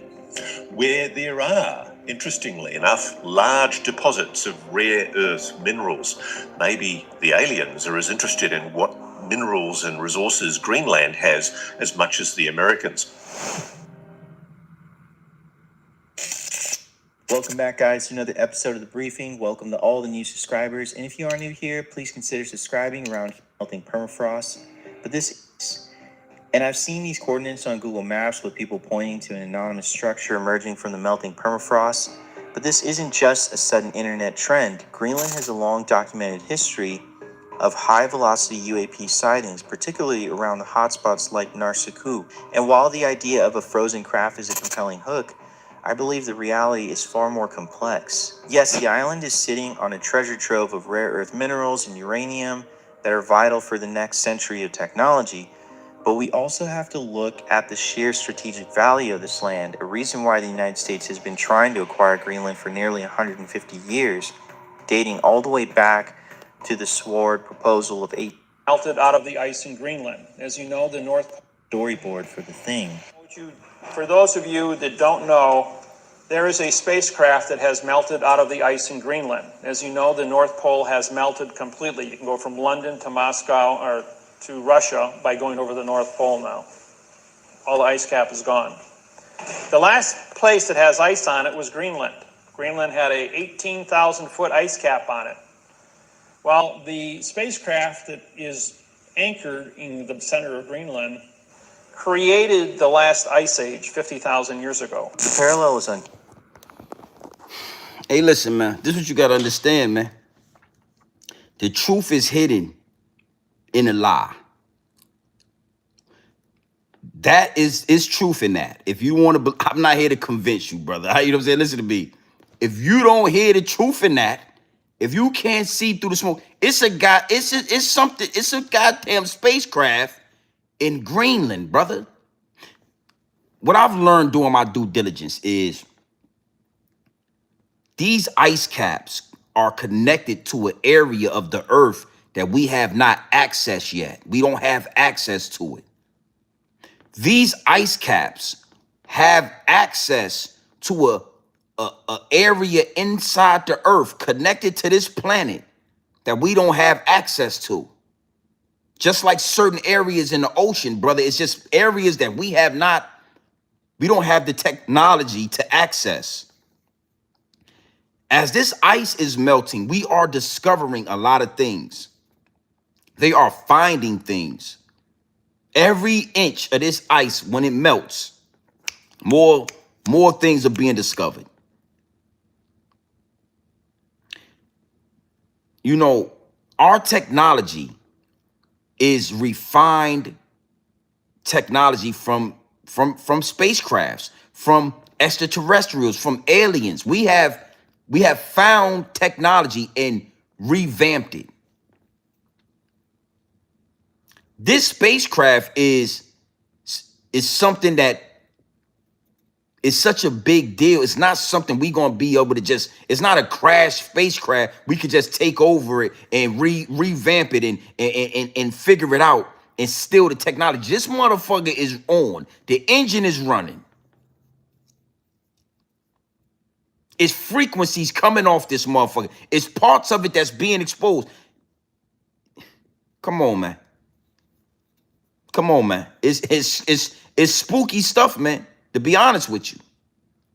where there are, interestingly enough, large deposits of rare earth minerals. Maybe the aliens are as interested in what minerals and resources Greenland has as much as the Americans. Welcome back, guys, to another episode of The Briefing. Welcome to all the new subscribers. And if you are new here, please consider subscribing around melting permafrost. And I've seen these coordinates on Google Maps with people pointing to an anonymous structure emerging from the melting permafrost. But this isn't just a sudden internet trend. Greenland has a long documented history of high-velocity UAP sightings, particularly around the hotspots like Narsiku. And while the idea of a frozen craft is a compelling hook, I believe the reality is far more complex. Yes, the island is sitting on a treasure trove of rare earth minerals and uranium that are vital for the next century of technology, but we also have to look at the sheer strategic value of this land, a reason why the United States has been trying to acquire Greenland for nearly 150 years, dating all the way back to the Sword proposal of 8 melted out of the ice in Greenland. As you know, the North storyboard for the thing. For those of you that don't know, there is a spacecraft that has melted out of the ice in Greenland. As you know, the North Pole has melted completely. You can go from London to Moscow or to Russia by going over the North Pole now. All the ice cap is gone. The last place that has ice on it was Greenland. Greenland had a 18,000-foot ice cap on it. Well, the spacecraft that is anchored in the center of Greenland created the last ice age 50,000 years ago. The parallel is on. Hey, listen, man. This is what you got to understand, man. The truth is hidden in a lie. That is truth in that. If you want to, I'm not here to convince you, brother. You know what I'm saying? Listen to me. If you don't hear the truth in that, if you can't see through the smoke, it's a goddamn spacecraft in Greenland, brother. What I've learned doing my due diligence is these ice caps are connected to an area of the earth that we have not accessed yet. We don't have access to it. These ice caps have access to a area inside the earth connected to this planet that we don't have access to. Just like certain areas in the ocean, brother, it's just areas that we don't have the technology to access. As this ice is melting, we are discovering a lot of things. They are finding things. Every inch of this ice, when it melts, more things are being discovered. You know, our technology is refined technology from spacecrafts, from extraterrestrials, from aliens. We have found technology and revamped it. This spacecraft is something that is such a big deal. It's not something we're going to be able to it's not a crash spacecraft. We could just take over it and revamp it and figure it out and steal the technology. This motherfucker is on. The engine is running. It's frequencies coming off this motherfucker. It's parts of it that's being exposed. Come on, man. Come on, man. It's spooky stuff, man. To be honest with you.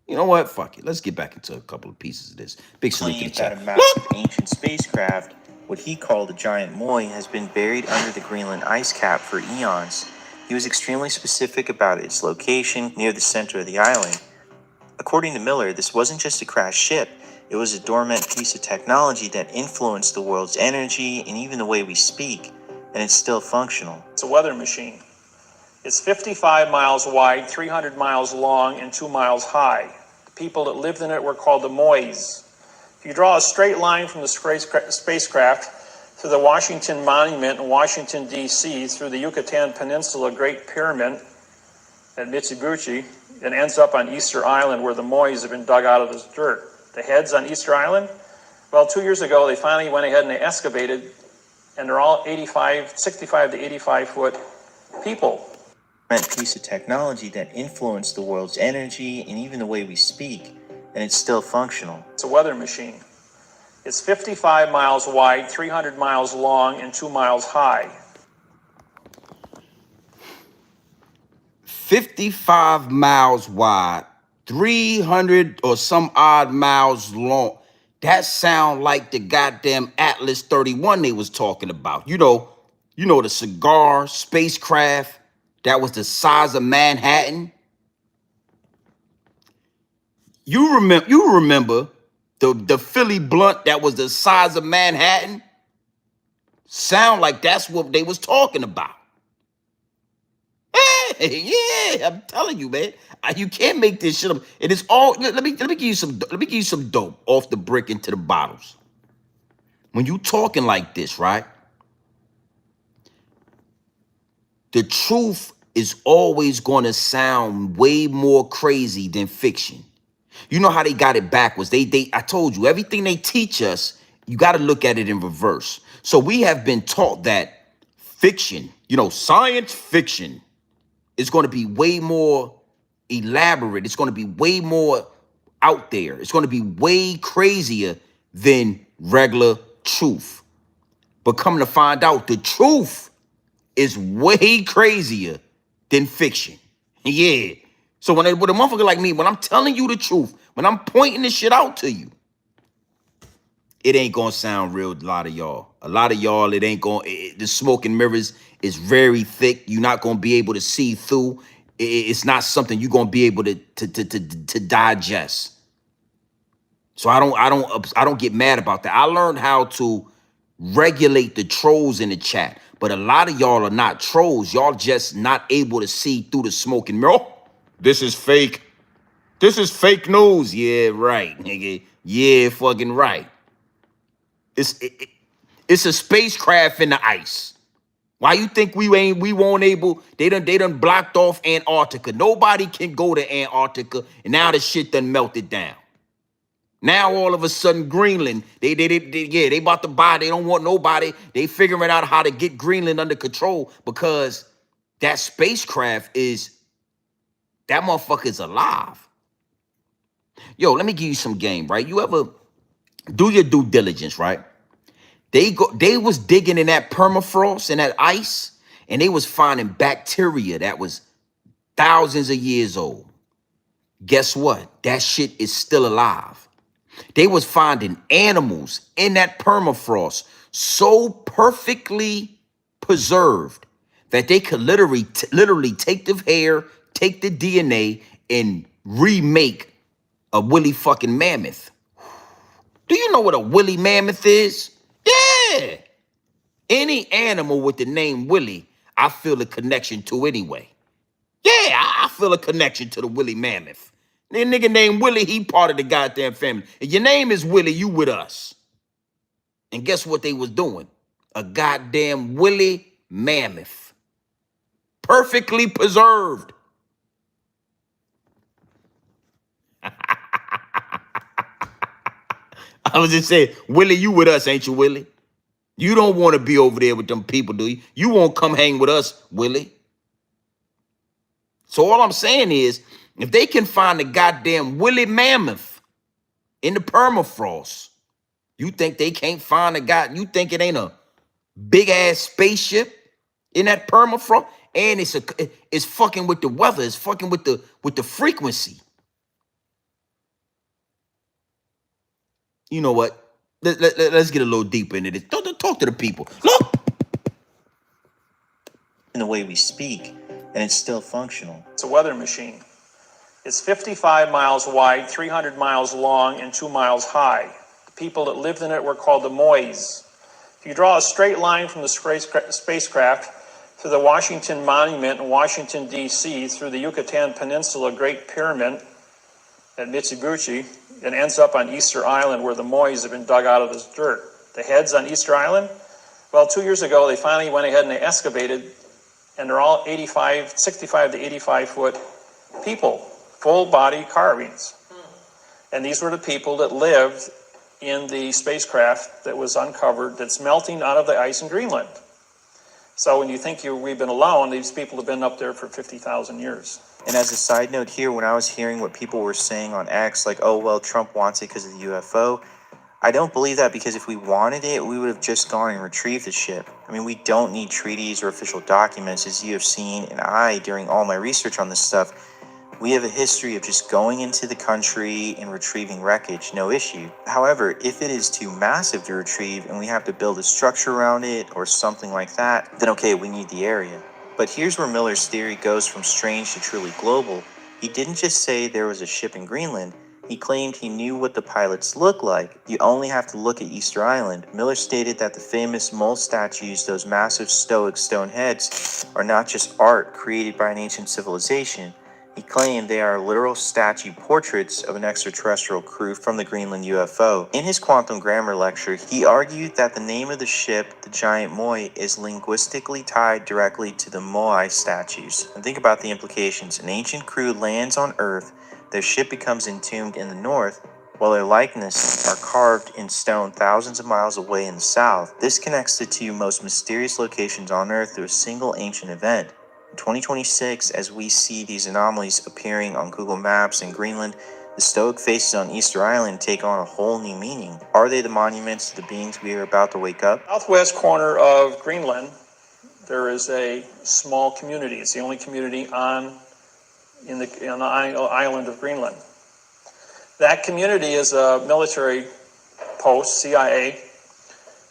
You know what? Fuck it. Let's get back into a couple of pieces of this. Big salute to the chat. That a massive ancient spacecraft, what he called the giant Moi, has been buried under the Greenland ice cap for eons. He was extremely specific about its location near the center of the island. According to Miller, this wasn't just a crashed ship. It was a dormant piece of technology that influenced the world's energy and even the way we speak, and it's still functional. It's a weather machine. It's 55 miles wide, 300 miles long, and 2 miles high. The people that lived in it were called the Mois. If you draw a straight line from the spacecraft to the Washington Monument in Washington, D.C., through the Yucatan Peninsula Great Pyramid at Mitsubishi, and ends up on Easter Island where the Mois have been dug out of this dirt. The heads on Easter Island? Well, 2 years ago, they finally went ahead and they excavated, and they're all 65 to 85 foot people. Piece of technology that influenced the world's energy and even the way we speak, and it's still functional. It's a weather machine. It's 55 miles wide, 300 miles long, and 2 miles high. 55 miles wide, 300 or some odd miles long. That sound like the goddamn Atlas 31 they was talking about. You know the cigar spacecraft that was the size of Manhattan. You remember the Philly blunt that was the size of Manhattan? Sound like that's what they was talking about. Hey, yeah, I'm telling you, man. You can't make this shit up. It is all. Let me give you some dope off the brick into the bottles. When you talking like this, right? The truth is always going to sound way more crazy than fiction. You know how they got it backwards. I told you, everything they teach us, you got to look at it in reverse. So we have been taught that fiction, science fiction, is going to be way more elaborate. It's going to be way more out there. It's going to be way crazier than regular truth. But come to find out, the truth is way crazier than fiction. Yeah. So with a motherfucker like me, when I'm telling you the truth, when I'm pointing this shit out to you, it ain't gonna sound real to a lot of y'all. A lot of y'all, it ain't gonna, the smoke and mirrors is very thick. You're not gonna be able to see through. It's not something you're gonna be able to digest. So I don't get mad about that. I learned how to regulate the trolls in the chat. But a lot of y'all are not trolls. Y'all just not able to see through the smoke and mirror. Oh, this is fake. This is fake news. Yeah, right, nigga. Yeah, fucking right. It's a spacecraft in the ice. Why you think we won't able? They done blocked off Antarctica. Nobody can go to Antarctica, and now the shit done melted down. Now all of a sudden Greenland, they about to buy. They don't want nobody. They figuring out how to get Greenland under control because that spacecraft that motherfucker's alive. Yo, let me give you some game, right? You ever do your due diligence, right? They was digging in that permafrost and that ice, and they was finding bacteria that was thousands of years old. Guess what? That shit is still alive. They was finding animals in that permafrost so perfectly preserved that they could literally take the hair, take the DNA, and remake a woolly fucking mammoth. Do you know what a woolly mammoth is? Yeah. Any animal with the name Willie, I feel a connection to anyway. Yeah, I feel a connection to the woolly mammoth. That nigga named Willie, he part of the goddamn family. If your name is Willie, you with us. And guess what they was doing? A goddamn woolly mammoth. Perfectly preserved. I was just saying, Willie, you with us, ain't you, Willie? You don't want to be over there with them people, do you? You won't come hang with us, Willie. So all I'm saying is, if they can find the goddamn woolly mammoth in the permafrost, you think they can't find you think it ain't a big ass spaceship in that permafrost? And it's fucking with the weather, it's fucking with the frequency. You know what? Let's get a little deeper into this. Talk to the people. Look. In the way we speak, and it's still functional. It's a weather machine. It's 55 miles wide, 300 miles long, and 2 miles high. The people that lived in it were called the Mois. If you draw a straight line from the spacecraft to the Washington Monument in Washington, D.C., through the Yucatan Peninsula Great Pyramid at Mitsubishi, it ends up on Easter Island where the Mois have been dug out of this dirt. The heads on Easter Island? Well, 2 years ago, they finally went ahead and they excavated, and they're all 65 to 85 foot people, full body carvings. And these were the people that lived in the spacecraft that was uncovered that's melting out of the ice in Greenland. So when you think we've been alone, these people have been up there for 50,000 years. And as a side note here, when I was hearing what people were saying on X, like, oh, well, Trump wants it because of the UFO, I don't believe that, because if we wanted it, we would have just gone and retrieved the ship. I mean, we don't need treaties or official documents, as you have seen, and I, during all my research on this stuff, we have a history of just going into the country and retrieving wreckage, no issue. However, if it is too massive to retrieve and we have to build a structure around it or something like that, then okay, we need the area. But here's where Miller's theory goes from strange to truly global. He didn't just say there was a ship in Greenland. He claimed he knew what the pilots looked like. You only have to look at Easter Island. Miller stated that the famous mole statues, those massive stoic stone heads, are not just art created by an ancient civilization. He claimed they are literal statue portraits of an extraterrestrial crew from the Greenland UFO. In his quantum grammar lecture, he argued that the name of the ship, the giant Moi, is linguistically tied directly to the Moai statues. And think about the implications. An ancient crew lands on Earth, their ship becomes entombed in the north, while their likeness are carved in stone thousands of miles away in the south. This connects the two most mysterious locations on Earth through a single ancient event. In 2026, as we see these anomalies appearing on Google Maps in Greenland, the stoic faces on Easter Island take on a whole new meaning. Are they the monuments to the beings we are about to wake up? Southwest corner of Greenland, there is a small community. It's the only community on the island of Greenland. That community is a military post, CIA,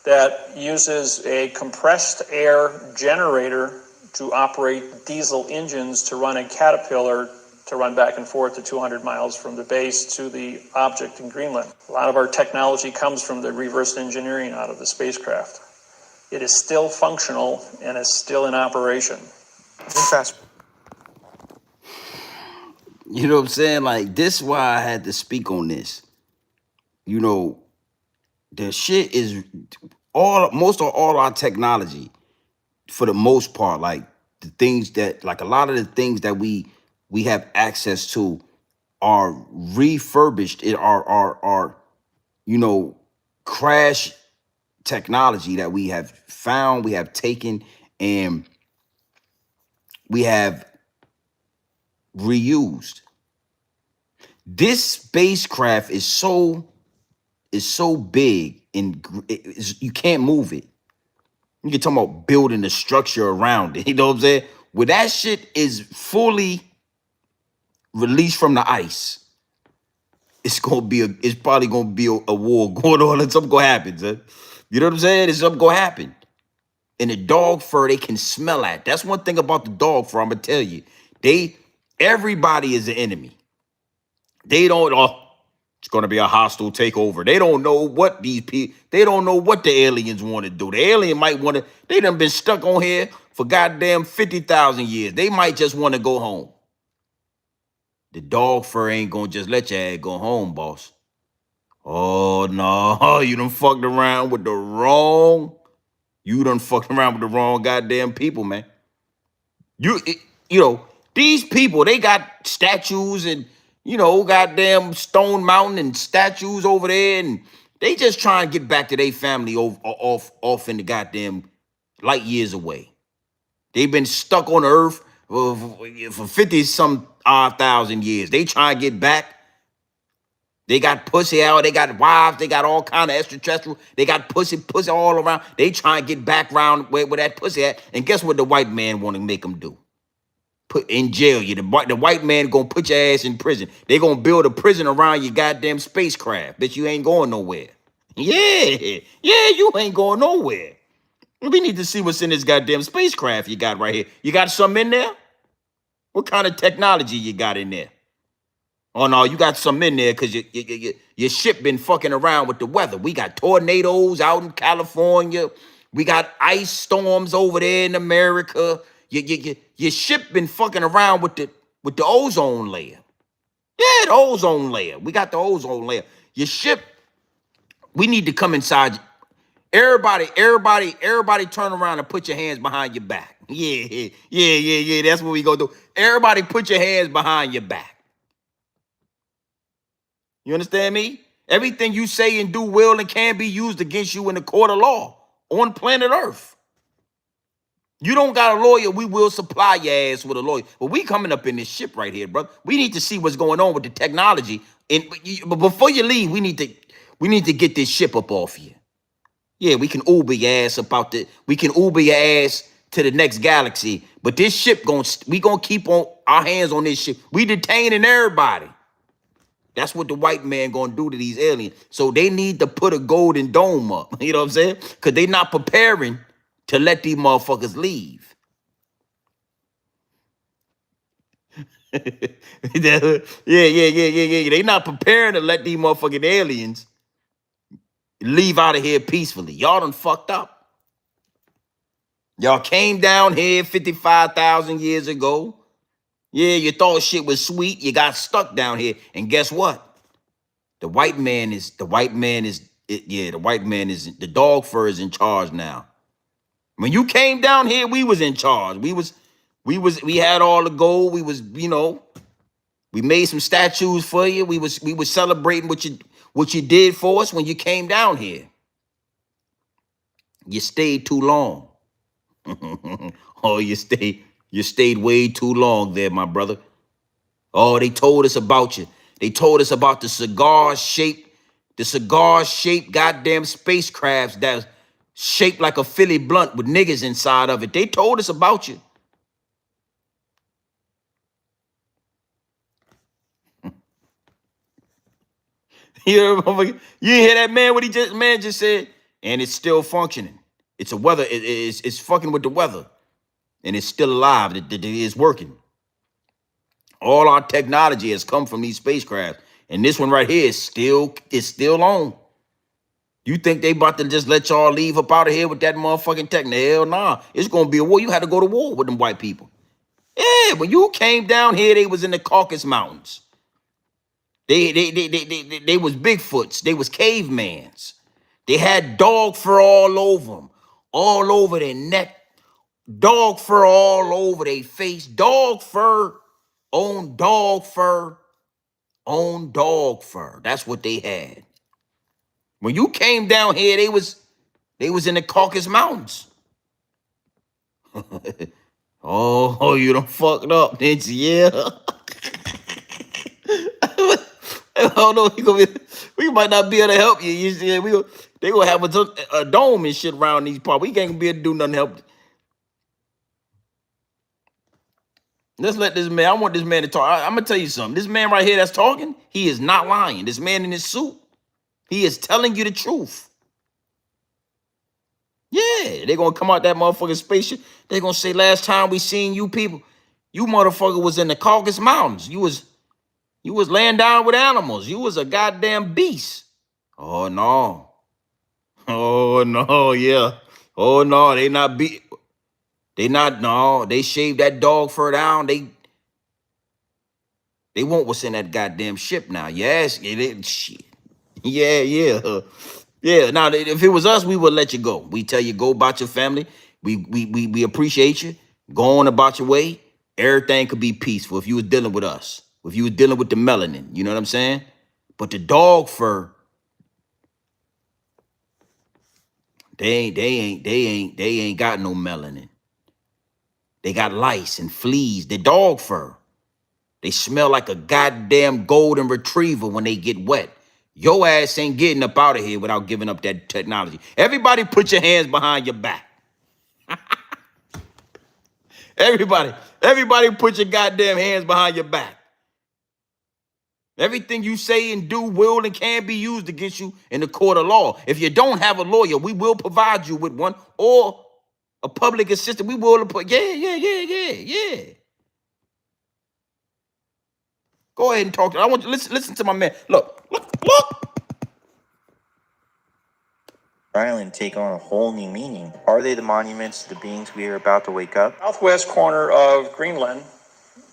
that uses a compressed air generator to operate diesel engines to run a Caterpillar to run back and forth to 200 miles from the base to the object in Greenland. A lot of our technology comes from the reverse engineering out of the spacecraft. It is still functional and is still in operation. You know what I'm saying? Like, this is why I had to speak on this. You know, the shit is most of all our technology, for the most part, like the things that, like a lot of the things that we have access to are refurbished. It are you know, crash technology that we have found, we have taken, and we have reused. This spacecraft is so big, and you can't move it. You can talk about building the structure around it. You know what I'm saying? When that shit is fully released from the ice, it's probably gonna be a war going on, and something gonna happen, son. You know what I'm saying? It's something gonna happen. And the dog fur, they can smell at. That's one thing about the dog fur, I'm gonna tell you. Everybody is an enemy. They don't, it's gonna be a hostile takeover. They don't know what they don't know what the aliens want to do. The alien might want to, they done been stuck on here for goddamn 50,000 years. They might just want to go home. The dog fur ain't gonna just let your ass go home, boss. Oh no, you done fucked around with the wrong goddamn people, man. You know, these people, they got statues and, you know, goddamn Stone Mountain and statues over there, and they just trying to get back to their family off in the goddamn light years away. They've been stuck on Earth for 50 some odd thousand years. They trying to get back. They got pussy out, they got wives, they got all kind of extraterrestrial, they got pussy all around. They trying to get back around where that pussy at. And guess what the white man want to make them do? Put in jail you. The white man gonna put your ass in prison. They gonna build a prison around your goddamn spacecraft. Bitch, you ain't going nowhere. Yeah, you ain't going nowhere. We need to see what's in this goddamn spacecraft you got right here. You got something in there? What kind of technology you got in there? Oh no, you got some in there because your ship been fucking around with the weather. We got tornadoes out in California. We got ice storms over there in America. Your ship been fucking around with the ozone layer. Yeah, the ozone layer. We got the ozone layer. Your ship, we need to come inside. Everybody turn around and put your hands behind your back. Yeah. That's what we gonna do. Everybody put your hands behind your back. You understand me? Everything you say and do will and can be used against you in the court of law on planet Earth. You don't got a lawyer, we will supply your ass with a lawyer. But we coming up in this ship right here, brother. We need to see what's going on with the technology. But before you leave, we need to get this ship up off you. Yeah, we can Uber your ass we can Uber your ass to the next galaxy. But this ship we gonna keep on our hands on this ship. We detaining everybody. That's what the white man gonna do to these aliens. So they need to put a golden dome up. You know what I'm saying? Because they not preparing to let these motherfuckers leave. Yeah. They not preparing to let these motherfucking aliens leave out of here peacefully. Y'all done fucked up. Y'all came down here 55,000 years ago. Yeah, you thought shit was sweet. You got stuck down here. And guess what? The white man is, the dog fur is in charge now. When you came down here, we was in charge. We had all the gold. We made some statues for you. We was celebrating what you did for us when you came down here. You stayed too long. Oh, you stayed way too long there, my brother. Oh, they told us about you. They told us about the cigar-shaped goddamn spacecrafts that's shaped like a Philly blunt with niggas inside of it. They told us about you. You hear that man? What man just said? And it's still functioning. It's a weather. It's fucking with the weather, and it's still alive. It is working. All our technology has come from these spacecrafts, and this one right here is still on. You think they about to just let y'all leave up out of here with that motherfucking tech? Hell nah. It's gonna be a war. You had to go to war with them white people. Yeah, when you came down here, they was in the Caucasus Mountains. They was Bigfoots. They was cavemans. They had dog fur all over them, all over their neck, dog fur all over their face, dog fur on dog fur on dog fur. That's what they had. When you came down here, they was in the Caucasus Mountains. Oh, you done fucked up, didn't you? Yeah. I don't know. We might not be able to help you. You see, they gonna have a dome and shit around these parts. We can't be able to do nothing to help. Let's let this man. I want this man to talk. I'm gonna tell you something. This man right here that's talking, he is not lying. This man in his suit, he is telling you the truth. Yeah, they're gonna come out that motherfucking spaceship. They're gonna say, last time we seen you people, you motherfucker was in the Caucasus Mountains. You was laying down with animals. You was a goddamn beast. Oh no. Oh no, yeah. Oh no, they shaved that dog fur down. They want what's in that goddamn ship now. Yes, shit. Yeah. Yeah, now if it was us, we would let you go. We tell you go about your family. We appreciate you. Go on about your way. Everything could be peaceful if you was dealing with us. If you was dealing with the melanin, you know what I'm saying? But the dog fur, they ain't got no melanin. They got lice and fleas. The dog fur. They smell like a goddamn golden retriever when they get wet. Your ass ain't getting up out of here without giving up that technology. Everybody put your hands behind your back. Everybody put your goddamn hands behind your back. Everything you say and do will and can be used against you in the court of law. If you don't have a lawyer, we will provide you with one, or a public assistant. We will put, yeah. Go ahead and talk. I want you to listen to my man. Look. Island take on a whole new meaning. Are they the monuments to the beings we are about to wake up? Southwest corner of Greenland,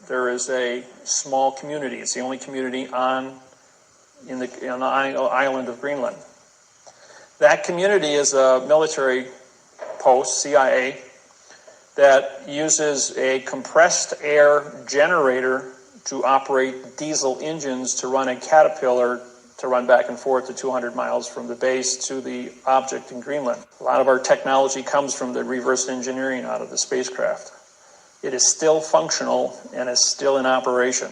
there is a small community. It's the only community on the island of Greenland. That community is a military post, CIA, that uses a compressed air generator to operate diesel engines to run a Caterpillar to run back and forth to 200 miles from the base to the object in Greenland. A lot of our technology comes from the reverse engineering out of the spacecraft. It is still functional and is still in operation.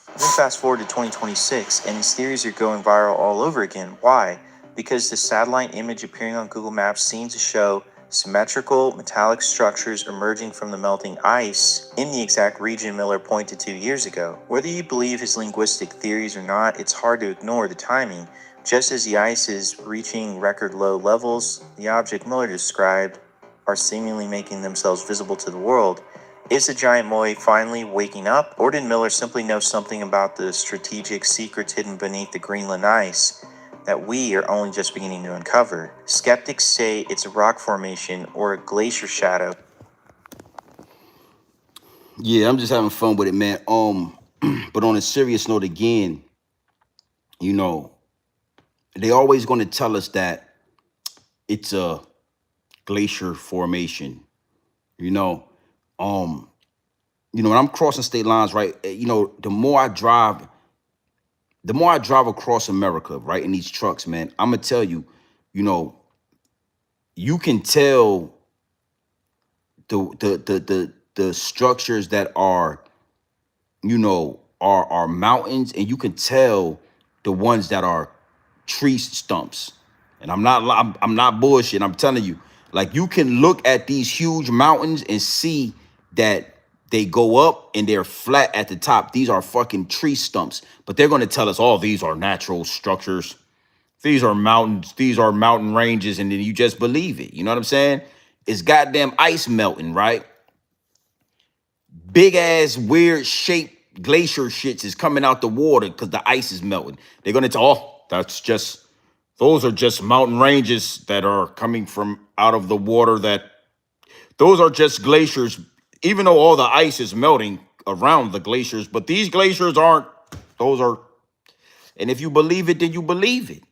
Then fast forward to 2026, and these theories are going viral all over again. Why? Because the satellite image appearing on Google Maps seems to show symmetrical metallic structures emerging from the melting ice in the exact region Miller pointed to years ago. Whether you believe his linguistic theories or not, it's hard to ignore the timing. Just as the ice is reaching record low levels, the object Miller described are seemingly making themselves visible to the world. Is the giant moai finally waking up, or did Miller simply know something about the strategic secrets hidden beneath the Greenland ice that we are only just beginning to uncover? Skeptics say it's a rock formation or a glacier shadow. Yeah, I'm just having fun with it, man. But on a serious note, again, you know, they always going to tell us that it's a glacier formation. You know, when I'm crossing state lines, right? The more I drive across America, right, in these trucks, man, I'm gonna tell you, you can tell the structures that are mountains, and you can tell the ones that are tree stumps. And I'm not bullshit. I'm telling you, like, you can look at these huge mountains and see that they go up and they're flat at the top. These are fucking tree stumps, but they're going to tell us, oh, these are natural structures. These are mountains. These are mountain ranges. And then you just believe it. You know what I'm saying? It's goddamn ice melting, right? Big ass weird shaped glacier shits is coming out the water because the ice is melting. They're going to tell, oh, those are just mountain ranges that are coming from out of the water. Those are just glaciers, even though all the ice is melting around the glaciers, but these glaciers aren't. Those are, and if you believe it, then you believe it.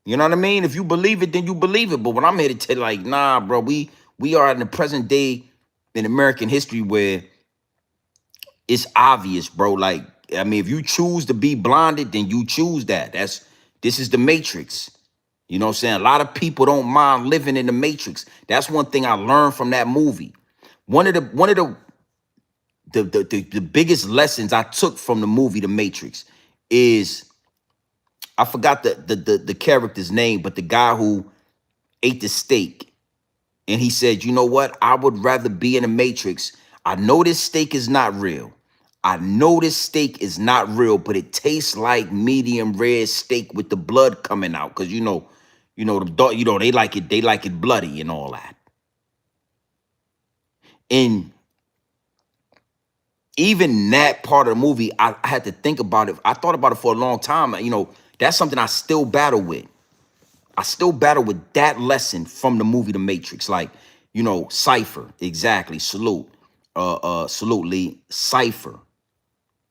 You know what I mean? If you believe it, then you believe it. But when I'm here to tell you, like, nah, bro, we are in the present day in American history where it's obvious, bro. Like, I mean, if you choose to be blinded, then you choose that. This is the Matrix. You know what I'm saying? A lot of people don't mind living in the Matrix. That's one thing I learned from that movie. One of the biggest lessons I took from the movie The Matrix is, I forgot the character's name, but the guy who ate the steak, and he said, you know what? I would rather be in the Matrix. I know this steak is not real. I know this steak is not real, but it tastes like medium rare steak with the blood coming out. Cause they like it bloody and all that. And even that part of the movie, I had to think about it. I thought about it for a long time. That's something I still battle with. I still battle with that lesson from the movie The Matrix. Like, Cypher, exactly. Salute Lee. Cypher.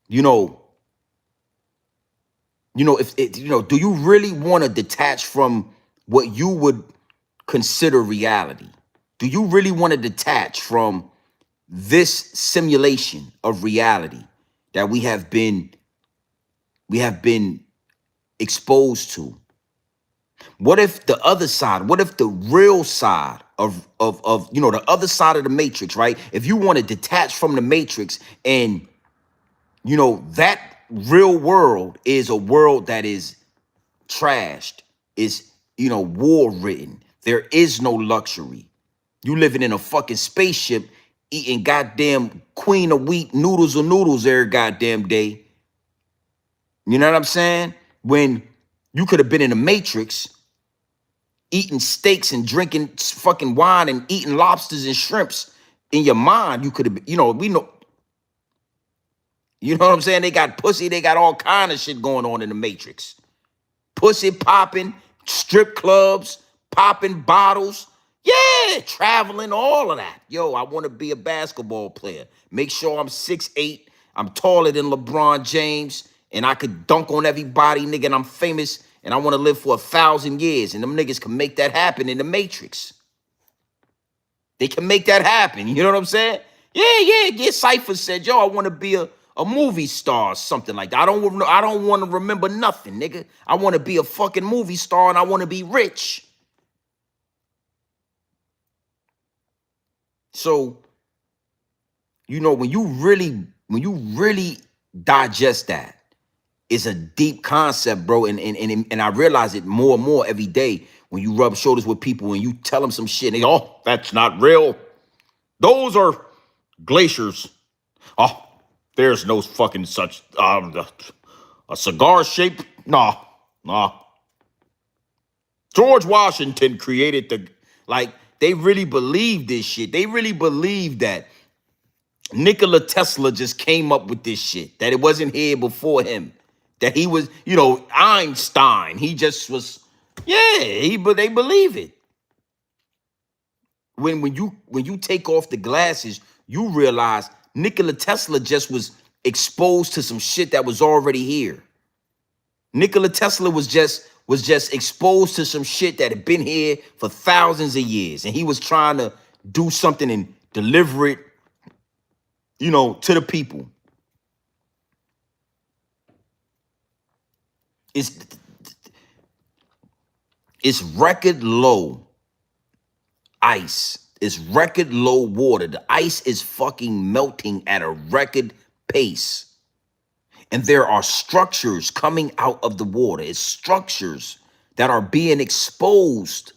Do you really want to detach from what you would consider reality? Do you really want to detach from this simulation of reality that we have been exposed to? What if the other side, what if the real side of the other side of the Matrix, right? If you want to detach from the Matrix, and that real world is a world that is trashed, is war ridden. There is no luxury. You living in a fucking spaceship, eating goddamn queen of wheat noodles every goddamn day. You know what I'm saying? When you could have been in the Matrix, eating steaks and drinking fucking wine and eating lobsters and shrimps in your mind, you could have been, we know. You know what I'm saying? They got pussy, they got all kind of shit going on in the Matrix. Pussy popping, strip clubs, popping bottles. Yeah, traveling, all of that. Yo, I want to be a basketball player. Make sure I'm 6'8", I'm taller than LeBron James, and I could dunk on everybody, nigga, and I'm famous, and I want to live for 1,000 years. And them niggas can make that happen in the Matrix. They can make that happen. You know what I'm saying? Yeah. Cypher said, yo, I want to be a movie star or something like that. I don't want to remember nothing, nigga. I want to be a fucking movie star and I want to be rich. So, you know, when you really digest that, it's a deep concept, bro. And I realize it more and more every day when you rub shoulders with people and you tell them some shit. And they, oh, that's not real. Those are glaciers. Oh, there's no fucking such a cigar shape. Nah. George Washington created the, like, they really believe this shit. They really believe that Nikola Tesla just came up with this shit, that it wasn't here before him, that he was, you know, Einstein. He just was, yeah, but they believe it. When you take off the glasses, you realize Nikola Tesla just was exposed to some shit that was already here. Nikola Tesla was just exposed to some shit that had been here for thousands of years, and he was trying to do something and deliver it, you know, to the people. It's record low ice. It's record low water. The ice is fucking melting at a record pace. And there are structures coming out of the water. It's structures that are being exposed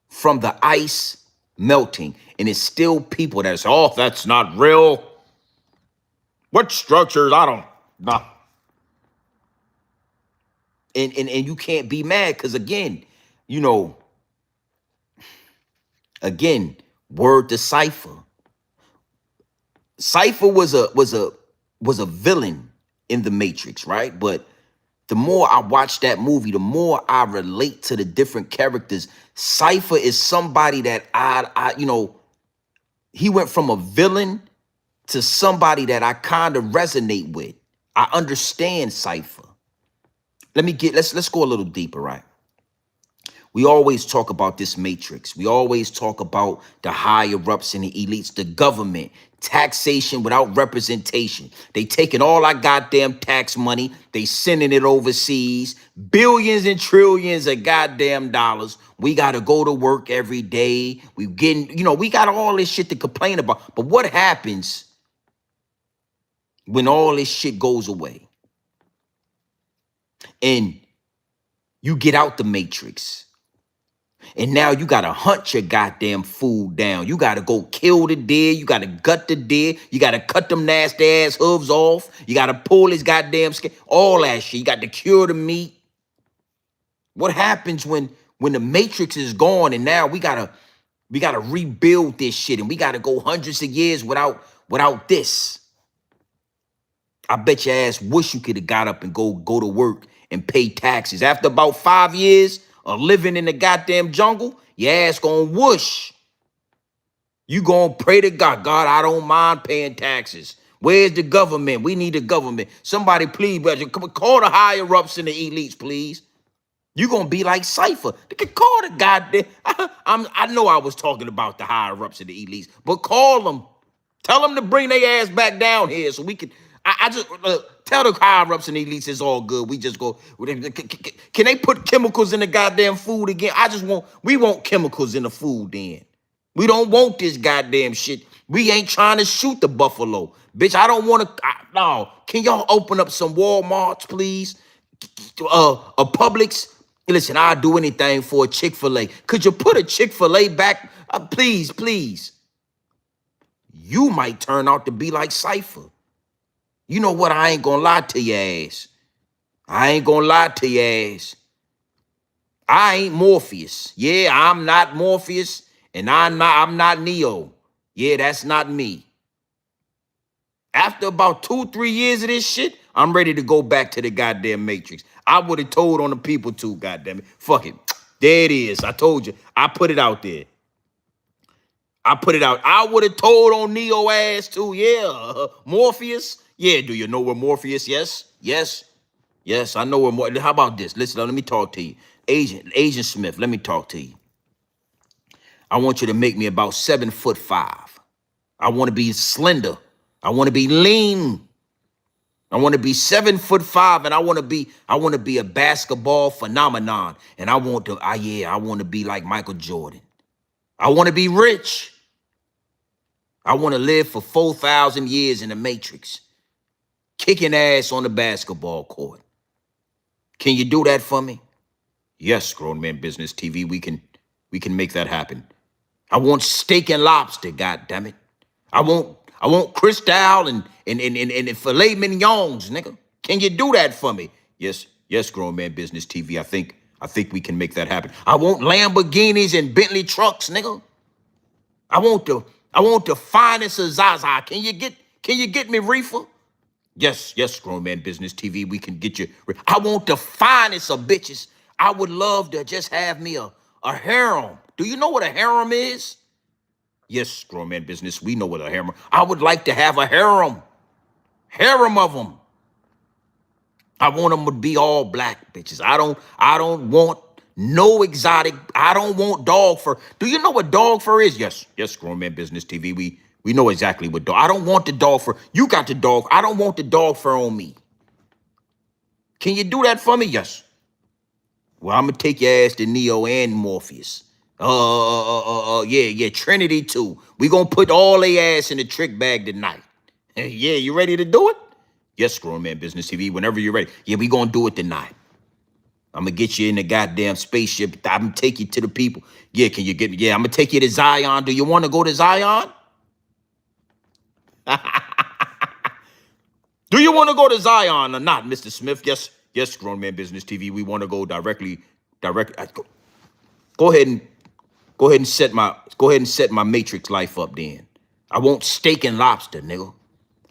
from the ice melting. And it's still people that say, oh, that's not real. What structures? I don't know. And you can't be mad because, again, you know, again, word to Cypher. Cypher was a villain in the Matrix, right? But the more I watch that movie, the more I relate to the different characters. Cypher is somebody that I you know, he went from a villain to somebody that I kind of resonate with. I understand Cypher. Let's go a little deeper, right? We always talk about this matrix. We always talk about the higher ups and the elites, the government, taxation without representation. They taking all our goddamn tax money, they sending it overseas, billions and trillions of goddamn dollars. We got to go to work every day. We getting, you know, we got all this shit to complain about. But what happens when all this shit goes away and you get out the matrix? And now you got to hunt your goddamn food down. You got to go kill the deer. You got to gut the deer. You got to cut them nasty ass hooves off. You got to pull his goddamn skin. All that shit. You got to cure the meat. What happens when the matrix is gone and now we got to rebuild this shit and we got to go hundreds of years without this? I bet your ass wish you could have got up and go to work and pay taxes. After about 5 years of living in the goddamn jungle, your ass gonna whoosh. You gonna pray to God. God, I don't mind paying taxes. Where's the government? We need the government. Somebody please, brother, call the higher ups and the elites, please. You gonna be like Cypher. They can call the goddamn. I know I was talking about the higher ups and the elites, but call them. Tell them to bring their ass back down here so we can. I just tell the higher ups and elites it's all good. We just go. Can they put chemicals in the goddamn food again? We want chemicals in the food then. We don't want this goddamn shit. We ain't trying to shoot the buffalo. Bitch, I don't want to. No. Can y'all open up some Walmarts, please? A Publix? Listen, I'll do anything for a Chick-fil-A. Could you put a Chick-fil-A back? Please, please. You might turn out to be like Cypher. You know what? I ain't gonna lie to your ass. I ain't gonna lie to your ass. I ain't Morpheus. Yeah, I'm not Morpheus, and I'm not Neo. Yeah, that's not me. After about 2-3 years of this shit, I'm ready to go back to the goddamn Matrix. I would have told on the people too, goddamn it. Fuck it. There it is. I told you. I put it out there. I put it out. I would have told on Neo ass too. Yeah. Morpheus. Yeah, do you know where Morpheus? Yes, I know where how about this? Listen, let me talk to you. Agent Smith, let me talk to you. I want you to make me about 7'5". I want to be slender. I want to be lean. I want to be 7'5", and I want to be a basketball phenomenon. And I want to, I want to be like Michael Jordan. I want to be rich. I want to live for 4,000 years in the Matrix, kicking ass on the basketball court. Can you do that for me? Yes, Grown Man Business TV, we can make that happen. I want steak and lobster, God damn it. I want Cristal and filet mignons, nigga. Can you do that for me? Yes, Grown Man Business TV. I think we can make that happen. I want Lamborghinis and Bentley trucks, nigga. I want the finest of Zaza. Can you get me reefer? Yes, Grown Man Business TV. We can get you. I want the finest of bitches. I would love to just have me a harem. Do you know what a harem is? Yes, Grown Man Business. We know what a harem. I would like to have a harem. Harem of them. I want them to be all black bitches. I don't want no exotic. I don't want dog fur. Do you know what dog fur is? Yes, Grown Man Business TV. We know exactly what dog. I don't want the dog fur. You got the dog. I don't want the dog fur on me. Can you do that for me? Yes. Well, I'm gonna take your ass to Neo and Morpheus. Yeah, Trinity too. We gonna put all they ass in the trick bag tonight. Yeah, you ready to do it? Yes, Grown Man Business TV, whenever you're ready. Yeah, we gonna do it tonight. I'm gonna get you in the goddamn spaceship. I'm gonna take you to the people. Yeah, can you get me? Yeah, I'm gonna take you to Zion. Do you want to go to Zion? Do you want to go to Zion or not, Mr. Smith? Yes, Grown Man Business TV. We want to go directly. Go ahead and set my Matrix life up then. I want steak and lobster, nigga.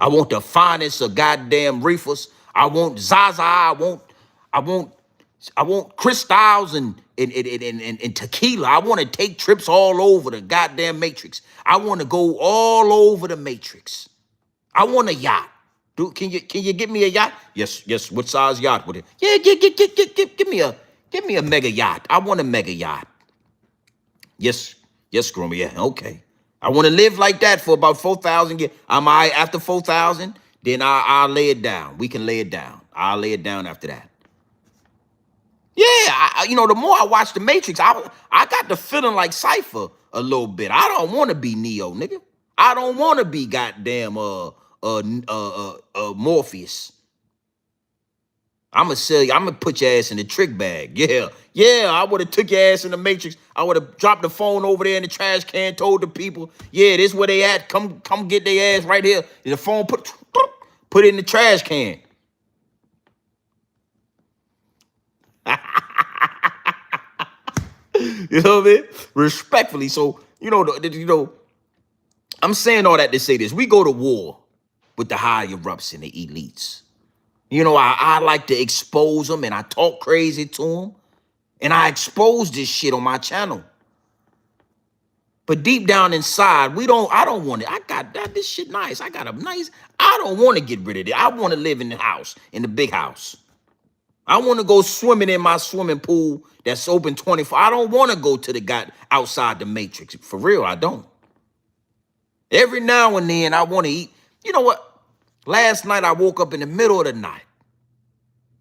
I want the finest of goddamn reefers. I want Zaza. I want Crystals and tequila. I want to take trips all over the goddamn Matrix. I want to go all over the Matrix. I want a yacht. Can you get me a yacht? Yes. What size yacht would it? Yeah, give me a mega yacht. I want a mega yacht. Yes, Groomy. Yeah, okay. I want to live like that for about 4,000 years. Am I after 4,000? Then I'll lay it down. We can lay it down. I'll lay it down after that. Yeah, the more I watch The Matrix, I got the feeling like Cypher a little bit. I don't want to be Neo, nigga. I don't want to be goddamn Morpheus. I'm gonna sell you. I'm gonna put your ass in the trick bag. Yeah. I would have took your ass in the Matrix. I would have dropped the phone over there in the trash can. Told the people, yeah, this where they at. Come get their ass right here. And the phone put it in the trash can. You know what I mean? Respectfully. So I'm saying all that to say this: we go to war with the higher ups and the elites. I like to expose them and I talk crazy to them. And I expose this shit on my channel. But deep down inside, I don't want it. I got that. This shit nice. I don't want to get rid of it. I want to live in the house, in the big house. I want to go swimming in my swimming pool that's open 24. I don't want to go to the outside the Matrix. For real, I don't. Every now and then I want to eat. You know what? Last night I woke up in the middle of the night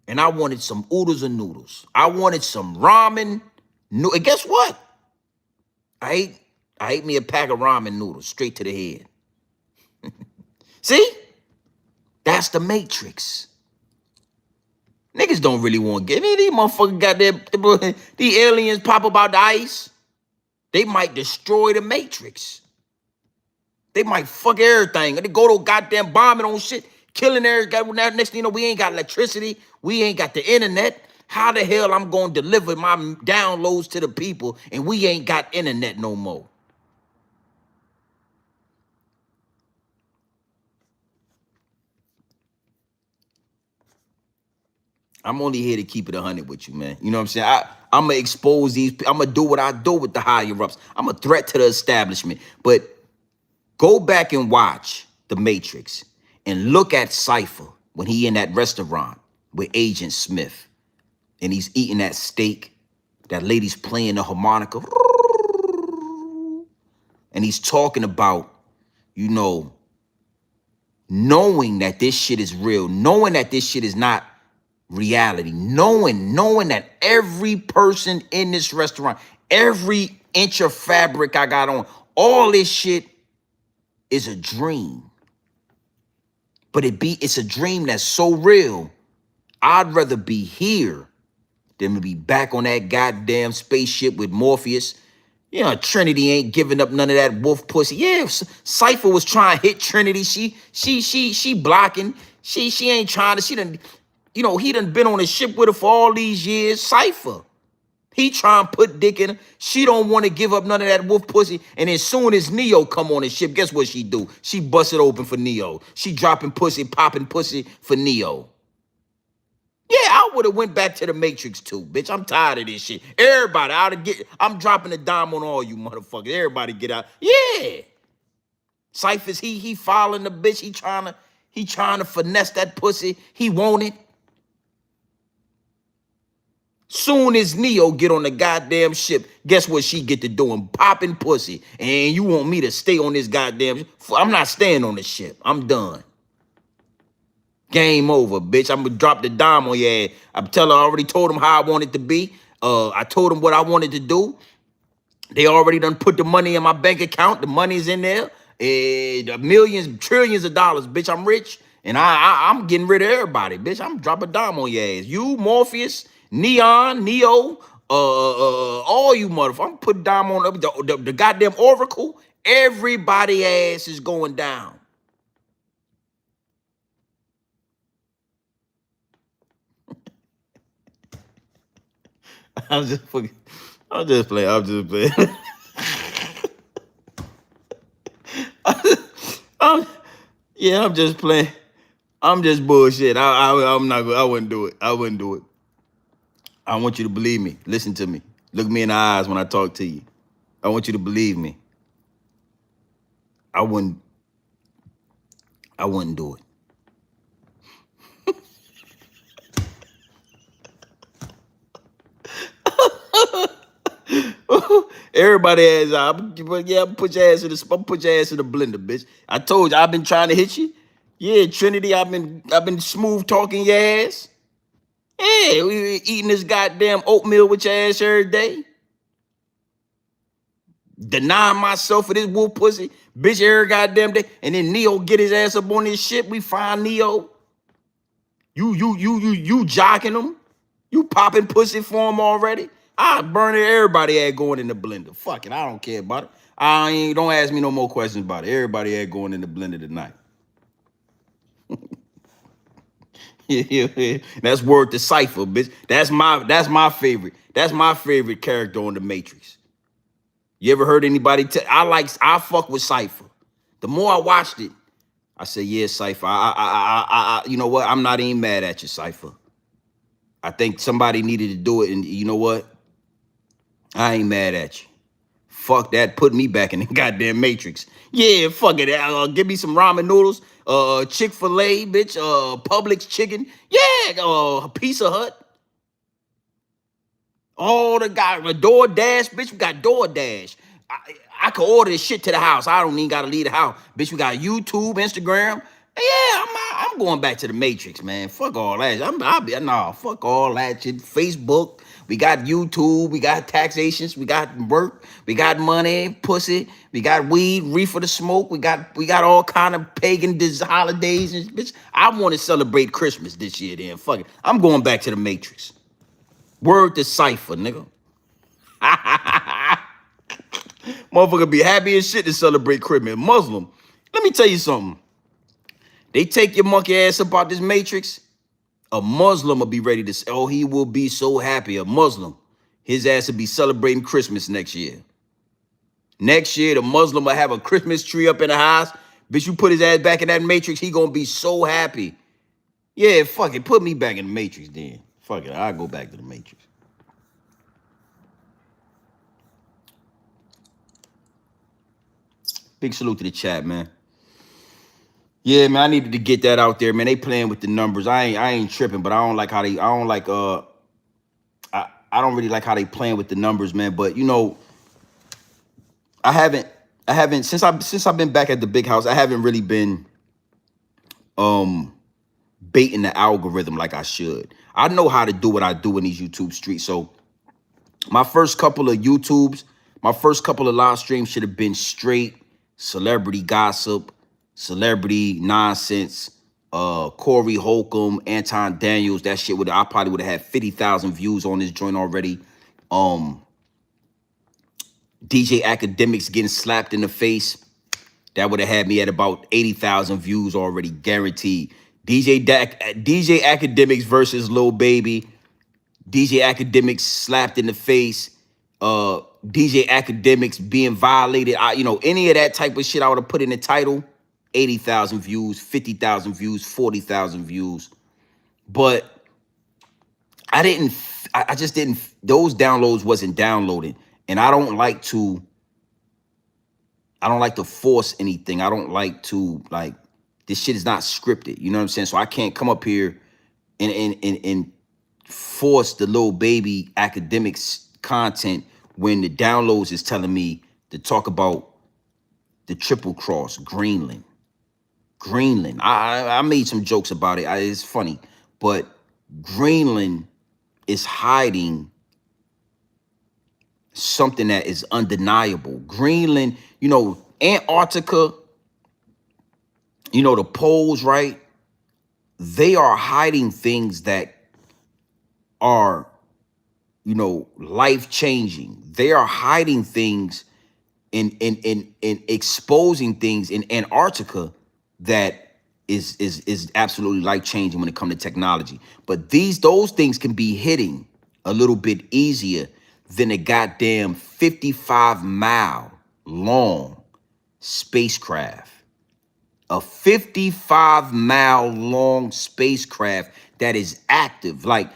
and I wanted some oodles and noodles. I wanted some ramen. And guess what? I ate me a pack of ramen noodles straight to the head. See? That's the Matrix. Niggas don't really want to get me. These motherfuckers got these aliens pop up out the ice. They might destroy the Matrix. They might fuck everything. They go to goddamn bombing on shit, killing everything. Next thing you know, we ain't got electricity. We ain't got the internet. How the hell I'm going to deliver my downloads to the people and we ain't got internet no more? I'm only here to keep it 100 with you, man. You know what I'm saying? I'm going to expose these. I'm going to do what I do with the higher ups. I'm a threat to the establishment. But go back and watch The Matrix and look at Cypher when he in that restaurant with Agent Smith and he's eating that steak. That lady's playing the harmonica. And he's talking about, knowing that this shit is real, knowing that this shit is not reality, knowing that every person in this restaurant, every inch of fabric I got on, all this shit is a dream. But it's a dream that's so real. I'd rather be here than to be back on that goddamn spaceship with Morpheus. You know, Trinity ain't giving up none of that wolf pussy. Yeah, Cypher was trying to hit Trinity. She blocking. She ain't trying to. She done, you know, he done been on the ship with her for all these years. Cypher. He trying to put dick in her. She don't want to give up none of that wolf pussy. And as soon as Neo come on the ship, guess what she do? She bust it open for Neo. She dropping pussy, popping pussy for Neo. Yeah, I would have went back to the Matrix too, bitch. I'm tired of this shit. Everybody, I'm dropping a dime on all you motherfuckers. Everybody get out. Yeah. Cypher's he following the bitch. He trying to finesse that pussy. He want it. Soon as Neo get on the goddamn ship, guess what she get to doing? Popping pussy. And you want me to stay on this goddamn ship? I'm not staying on the ship. I'm done. Game over, bitch. I'm gonna drop the dime on your ass. I already told them how I want it to be. I told them what I wanted to do. They already done put the money in my bank account. The money's in there. The millions, trillions of dollars, bitch. I'm rich. And I'm getting rid of everybody, bitch. I'm dropping a dime on your ass. You, Morpheus, Neon, Neo, all you motherfuckers. I'm putting dime on the goddamn Oracle. Everybody ass is going down. I'm just playing. I'm just playing. Yeah, I'm just playing. I'm just bullshit. I'm not. I wouldn't do it. I wouldn't do it. I want you to believe me. Listen to me. Look me in the eyes when I talk to you. I want you to believe me. I wouldn't do it. Everybody has, yeah, put your ass in the blender, bitch. I told you I've been trying to hit you. Yeah, Trinity, I've been smooth talking your ass. Yeah, we eating this goddamn oatmeal with your ass every day. Denying myself for this wolf pussy, bitch, every goddamn day. And then Neo get his ass up on this shit. We find Neo. You jocking him. You popping pussy for him already. I burn it. Everybody had going in the blender. Fuck it. I don't care about it. Don't ask me no more questions about it. Everybody had going in the blender tonight. Yeah. That's word to Cypher, bitch. That's my favorite. That's my favorite character on the Matrix. You ever heard anybody I fuck with Cypher. The more I watched it, I said, yeah, Cypher. You know what? I'm not even mad at you, Cypher. I think somebody needed to do it, and you know what? I ain't mad at you. Fuck that. Put me back in the goddamn Matrix. Yeah, fuck it. Give me some ramen noodles. Chick-fil-A, bitch. Publix chicken. Yeah, Pizza Hut. All the guys, DoorDash, bitch. We got DoorDash. I could order this shit to the house. I don't even gotta leave the house, bitch. We got YouTube, Instagram. Yeah, I'm going back to the Matrix, man. Fuck all that. Fuck all that shit. Facebook. We got YouTube. We got taxations. We got work. We got money, pussy. We got weed, reefer to smoke. We got all kind of pagan holidays and bitch. I want to celebrate Christmas this year. Then fuck it. I'm going back to the Matrix. Word to Cypher, nigga. Motherfucker be happy as shit to celebrate Christmas. Muslim. Let me tell you something. They take your monkey ass up out this Matrix. A Muslim will be ready to say, oh, he will be so happy. A Muslim. His ass will be celebrating Christmas next year. Next year, the Muslim will have a Christmas tree up in the house. Bitch, you put his ass back in that Matrix, he gonna be so happy. Yeah, fuck it. Put me back in the Matrix then. Fuck it. I'll go back to the Matrix. Big salute to the chat, man. Yeah, man, I needed to get that out there, man. They playing with the numbers. I ain't tripping, but I don't really like how they playing with the numbers, man. But you know, I haven't since I've been back at the big house, I haven't really been baiting the algorithm like I should. I know how to do what I do in these YouTube streets. So my first couple of live streams should have been straight celebrity gossip, celebrity nonsense. Corey Holcomb, Anton Daniels, that shit I probably would have had 50,000 views on this joint already. DJ Academics getting slapped in the face, that would have had me at about 80,000 views already, guaranteed. DJ Academics versus Lil Baby. DJ Academics slapped in the face. DJ Academics being violated. Any of that type of shit I would have put in the title. 80,000 views, 50,000 views, 40,000 views. But I just didn't, those downloads wasn't downloaded. And I don't like to force anything. I don't like to, this shit is not scripted. You know what I'm saying? So I can't come up here and force the Lil Baby Academics content when the downloads is telling me to talk about the triple cross, Greenland. I made some jokes about it. It's funny, but Greenland is hiding something that is undeniable. Greenland, Antarctica, the poles, right? They are hiding things that are, life-changing. They are hiding things in exposing things in Antarctica that is absolutely life-changing when it comes to technology. But those things can be hitting a little bit easier than a goddamn 55-mile long spacecraft. A 55-mile long spacecraft that is active. Like,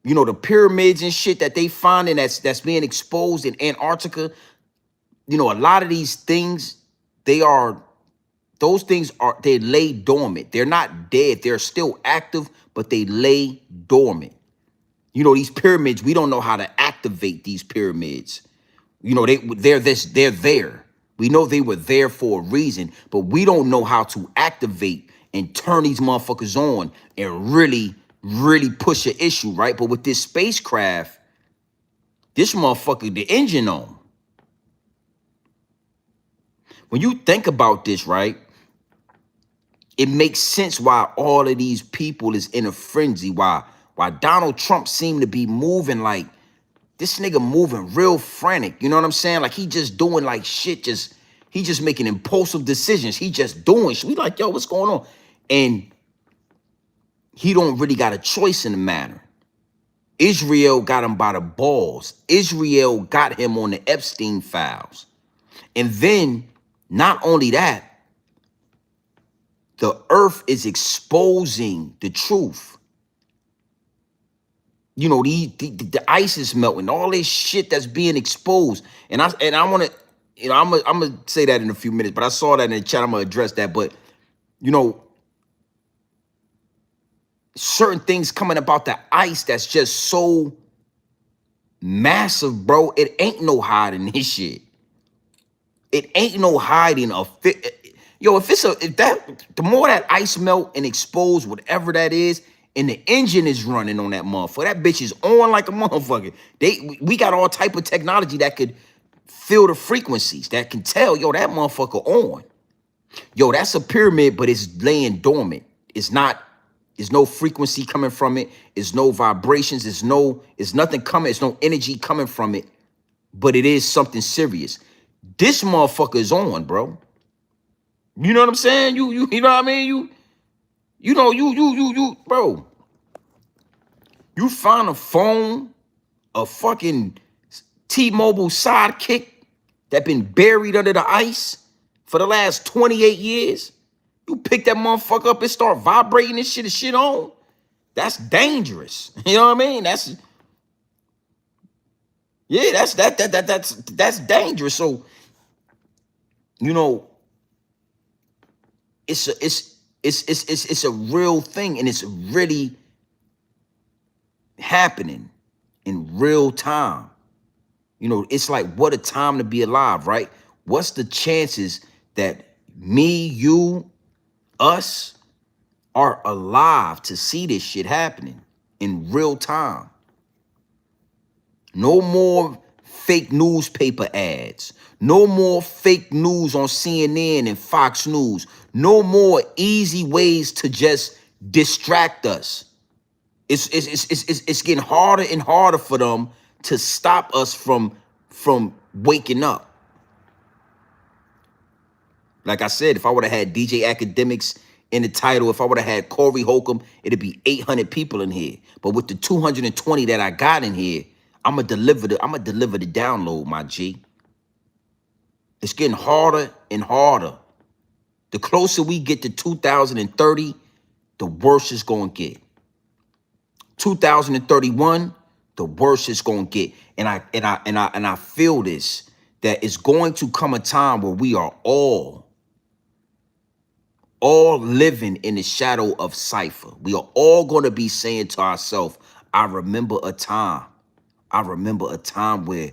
the pyramids and shit that they finding that's being exposed in Antarctica. A lot of these things, they lay dormant. They're not dead. They're still active, but they lay dormant. These pyramids, we don't know how to activate these pyramids. They're there. We know they were there for a reason, but we don't know how to activate and turn these motherfuckers on and really, really push an issue, right? But with this spacecraft, this motherfucker, the engine on. When you think about this, right, it makes sense why all of these people is in a frenzy, why Donald Trump seemed to be moving like, this nigga moving real frantic. You know what I'm saying? Like he just doing like shit, he just making impulsive decisions. He just doing shit. We like, yo, what's going on? And he don't really got a choice in the matter. Israel got him by the balls. Israel got him on the Epstein files. And then, not only that, the earth is exposing the truth. The ice is melting, all this shit that's being exposed. And I want to, I'm gonna say that in a few minutes, but I saw that in the chat. I'm gonna address that. But certain things coming about the ice that's just so massive, bro. It ain't no hiding this shit. It ain't no hiding the more that ice melt and expose whatever that is, and the engine is running on that motherfucker, that bitch is on like a motherfucker. We got all type of technology that could feel the frequencies, that can tell, yo, that motherfucker on. Yo, that's a pyramid, but it's laying dormant. There's no frequency coming from it. There's no vibrations. There's nothing coming. There's no energy coming from it, but it is something serious. This motherfucker is on, bro. You know what I'm saying? You know what I mean? Bro. You find a phone, a fucking T-Mobile sidekick that been buried under the ice for the last 28 years. You pick that motherfucker up and start vibrating this shit on. That's dangerous. You know what I mean? That's dangerous. So, it's a real thing, and it's really happening in real time. It's like, what a time to be alive, right? What's the chances that me, you, us, are alive to see this shit happening in real time. No more fake newspaper ads. No more fake news on CNN and Fox News. No more easy ways to just distract us. It's getting harder and harder for them to stop us from waking up. Like I said, if I would have had DJ Academics in the title, if I would have had Corey Holcomb, it'd be 800 people in here. But with the 220 that I got in here, I'ma deliver the download, my G. It's getting harder and harder. The closer we get to 2030, the worse it's gonna get. 2031, the worse it's gonna get. And I feel this, that it's going to come a time where we are all living in the shadow of Cypher. We are all going to be saying to ourselves, I remember a time where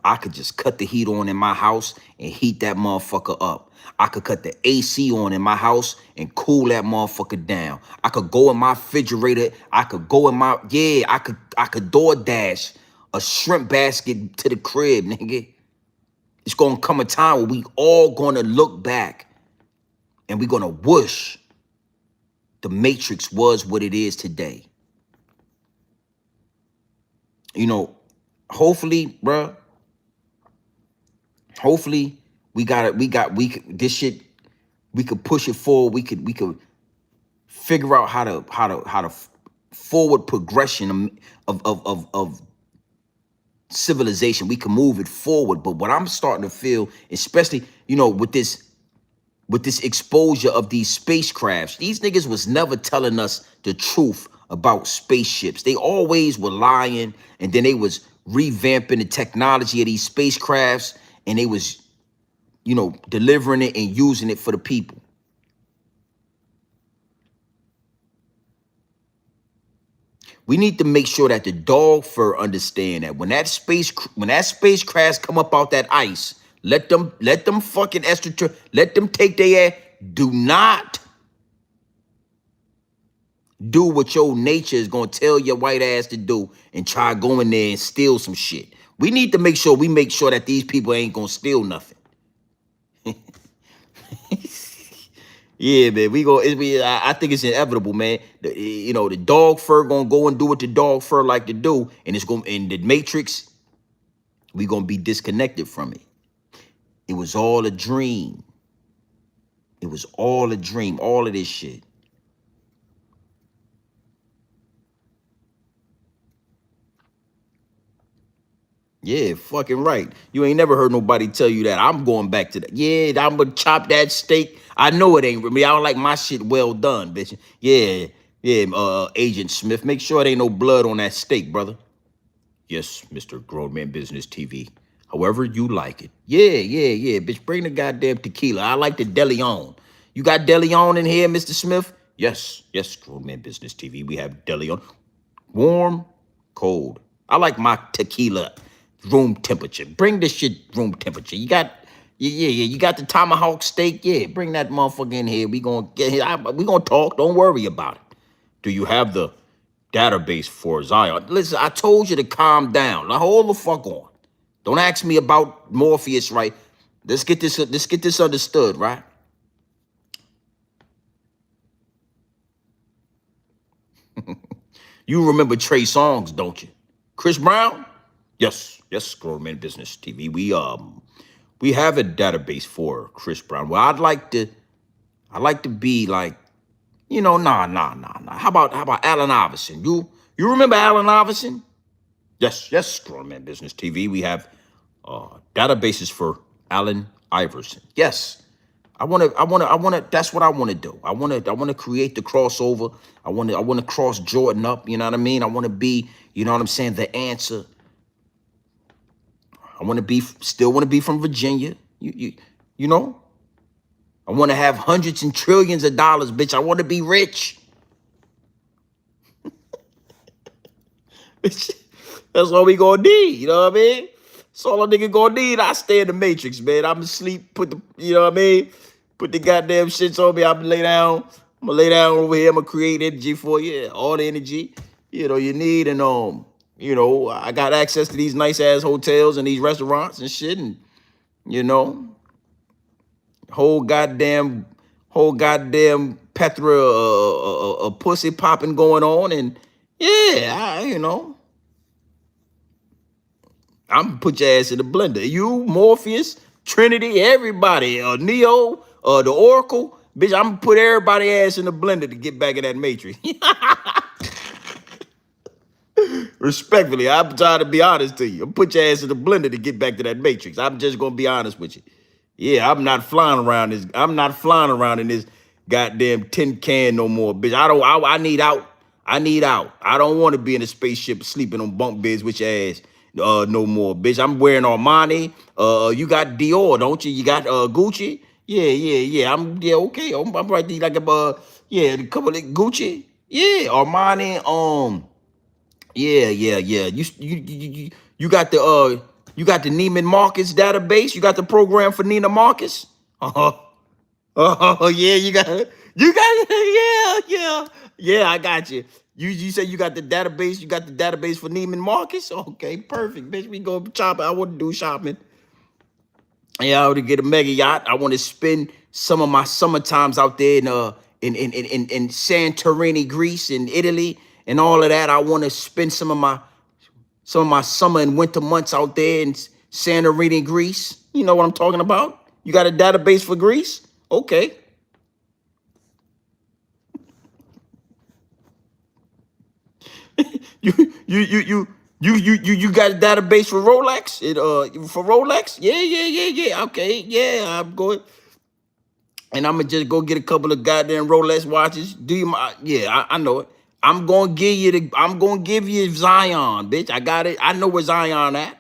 I could just cut the heat on in my house and heat that motherfucker up. I could cut the AC on in my house and cool that motherfucker down. I could go in my refrigerator. I could go in my, I could DoorDash a shrimp basket to the crib, nigga. It's going to come a time where we all going to look back and we're going to whoosh. The Matrix was what it is today. You know, hopefully, bruh, hopefully this shit, we could push it forward. We could figure out how to forward progression of civilization. We can move it forward. But what I'm starting to feel, especially, you know, with this exposure of these spacecrafts, these niggas was never telling us the truth about spaceships. They always were lying, and then they was revamping the technology of these spacecrafts, and they was, you know, delivering it and using it for the people. We need to make sure that the dog fur understand that when that spacecraft come up out that ice, let them fucking let them take their ass. Do not do what your nature is gonna tell your white ass to do and try go in there and steal some shit. We need to make sure that these people ain't gonna steal nothing. Yeah, man, I think it's inevitable, man. You know, the dog fur gonna go and do what the dog fur like to do, and it's gonna, in the Matrix, we gonna be disconnected from it. It was all a dream. It was all a dream, all of this shit. Yeah, fucking right. You ain't never heard nobody tell you that. I'm going back to that. Yeah, I'm gonna chop that steak. I know it ain't with me. I don't like my shit well done, bitch. Yeah, Agent Smith, make sure there ain't no blood on that steak, brother. Yes, Mr. Grown Man Business TV. However you like it. Yeah, bitch. Bring the goddamn tequila. I like the DeLeon. You got DeLeon in here, Mr. Smith? Yes, Grown Man Business TV. We have DeLeon. Warm, cold. I like my tequila room temperature. Bring this shit room temperature. You got, you got the tomahawk steak. Yeah, bring that motherfucker in here. We gonna talk. Don't worry about it. Do you have the database for Zion? Listen, I told you to calm down. Now hold the fuck on. Don't ask me about Morpheus, right? Let's get this understood, right? You remember Trey Songz, don't you? Chris Brown? Yes, Grown Man Business TV. We have a database for Chris Brown. Well, I'd like to be like, you know, nah. How about Allen Iverson? You remember Allen Iverson? Yes, Grown Man Business TV. We have databases for Allen Iverson. Yes. I wanna. That's what I wanna do. I wanna create the crossover. I wanna cross Jordan up. You know what I mean? I wanna be, you know what I'm saying, the answer. I still wanna be from Virginia. You know. I wanna have hundreds and trillions of dollars, bitch. I wanna be rich. That's all we gonna need. You know what I mean? That's all a nigga gonna need. I stay in the Matrix, man. I'm asleep. You know what I mean? Put the goddamn shits on me. I'm lay down. I'm gonna lay down over here. I'm gonna create energy for you, all the energy you need, and I got access to these nice ass hotels and these restaurants and shit, and you know, whole goddamn plethora of pussy popping going on, and yeah, I'm gonna put your ass in the blender. You, Morpheus, Trinity, everybody, Neo, the Oracle, bitch. I'm gonna put everybody ass in the blender to get back in that matrix. Respectfully, I'm trying to be honest to you. I'm put your ass in the blender to get back to that matrix. I'm just gonna be honest with you. Yeah, I'm not flying around this. I'm not flying around in this goddamn tin can no more, bitch. I need out. I need out. I don't want to be in a spaceship sleeping on bunk beds with your ass. No more, bitch. I'm wearing Armani. You got Dior, don't you? You got Gucci. Yeah. Okay. I'm right there like a couple of Gucci. Yeah, Armani. Yeah. You got the Neiman Marcus database. You got the program for Nina Marcus. Oh yeah, yeah. I got you. You say you got the database. You got the database for Neiman Marcus. Okay, perfect, bitch. We go shopping. I want to do shopping. Yeah, I want to get a mega yacht. I want to spend some of my summer times out there in Santorini, Greece, and Italy, and all of that. I want to spend some of my summer and winter months out there in Santorini, Greece. You know what I'm talking about? You got a database for Greece? Okay. You got a database for Rolex? For Rolex? Yeah. Okay, yeah. I'm going, and I'm gonna just go get a couple of goddamn Rolex watches. Do you? Yeah, I know it. I'm gonna give you Zion, bitch. I got it. I know where Zion at.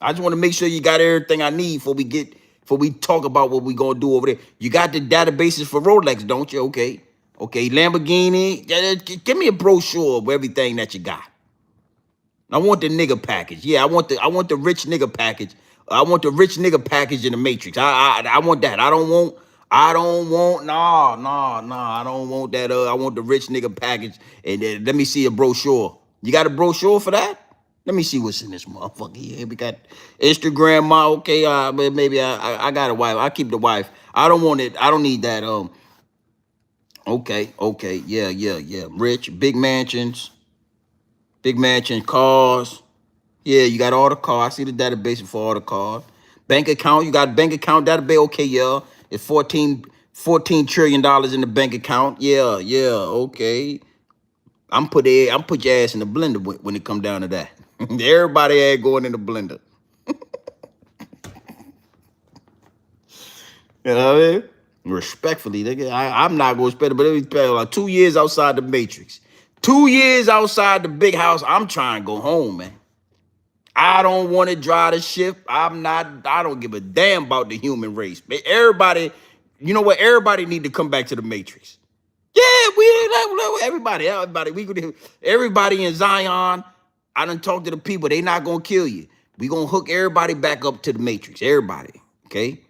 I just want to make sure you got everything I need before we talk about what we gonna do over there. You got the databases for Rolex, don't you? Okay. Lamborghini. Give me a brochure of everything that you got. I want the nigga package. Yeah, I want the rich nigga package. I want the rich nigga package in the Matrix. I want that. I don't want. Nah. I don't want that. I want the rich nigga package. And let me see a brochure. You got a brochure for that? Let me see what's in this motherfucker here. We got Instagram. Okay. Maybe I got a wife. I keep the wife. I don't want it. I don't need that. Okay. Yeah. Rich, big mansions, cars. Yeah, you got all the cars. I see the database for all the cars. Bank account, you got bank account database. Okay, yeah. It's 14 trillion dollars in the bank account. Yeah. Okay. I'm put your ass in the blender when it come down to that. Everybody ain't going in the blender. You know what I mean? Respectfully, nigga, I'm not gonna spend it, but it was like 2 years outside the Matrix. 2 years outside the big house. I'm trying to go home, man. I don't want to drive the ship. I don't give a damn about the human race. Everybody, you know what? Everybody need to come back to the Matrix. Yeah, everybody in Zion. I done talked to the people. They not gonna kill you. We gonna hook everybody back up to the Matrix. Everybody, okay?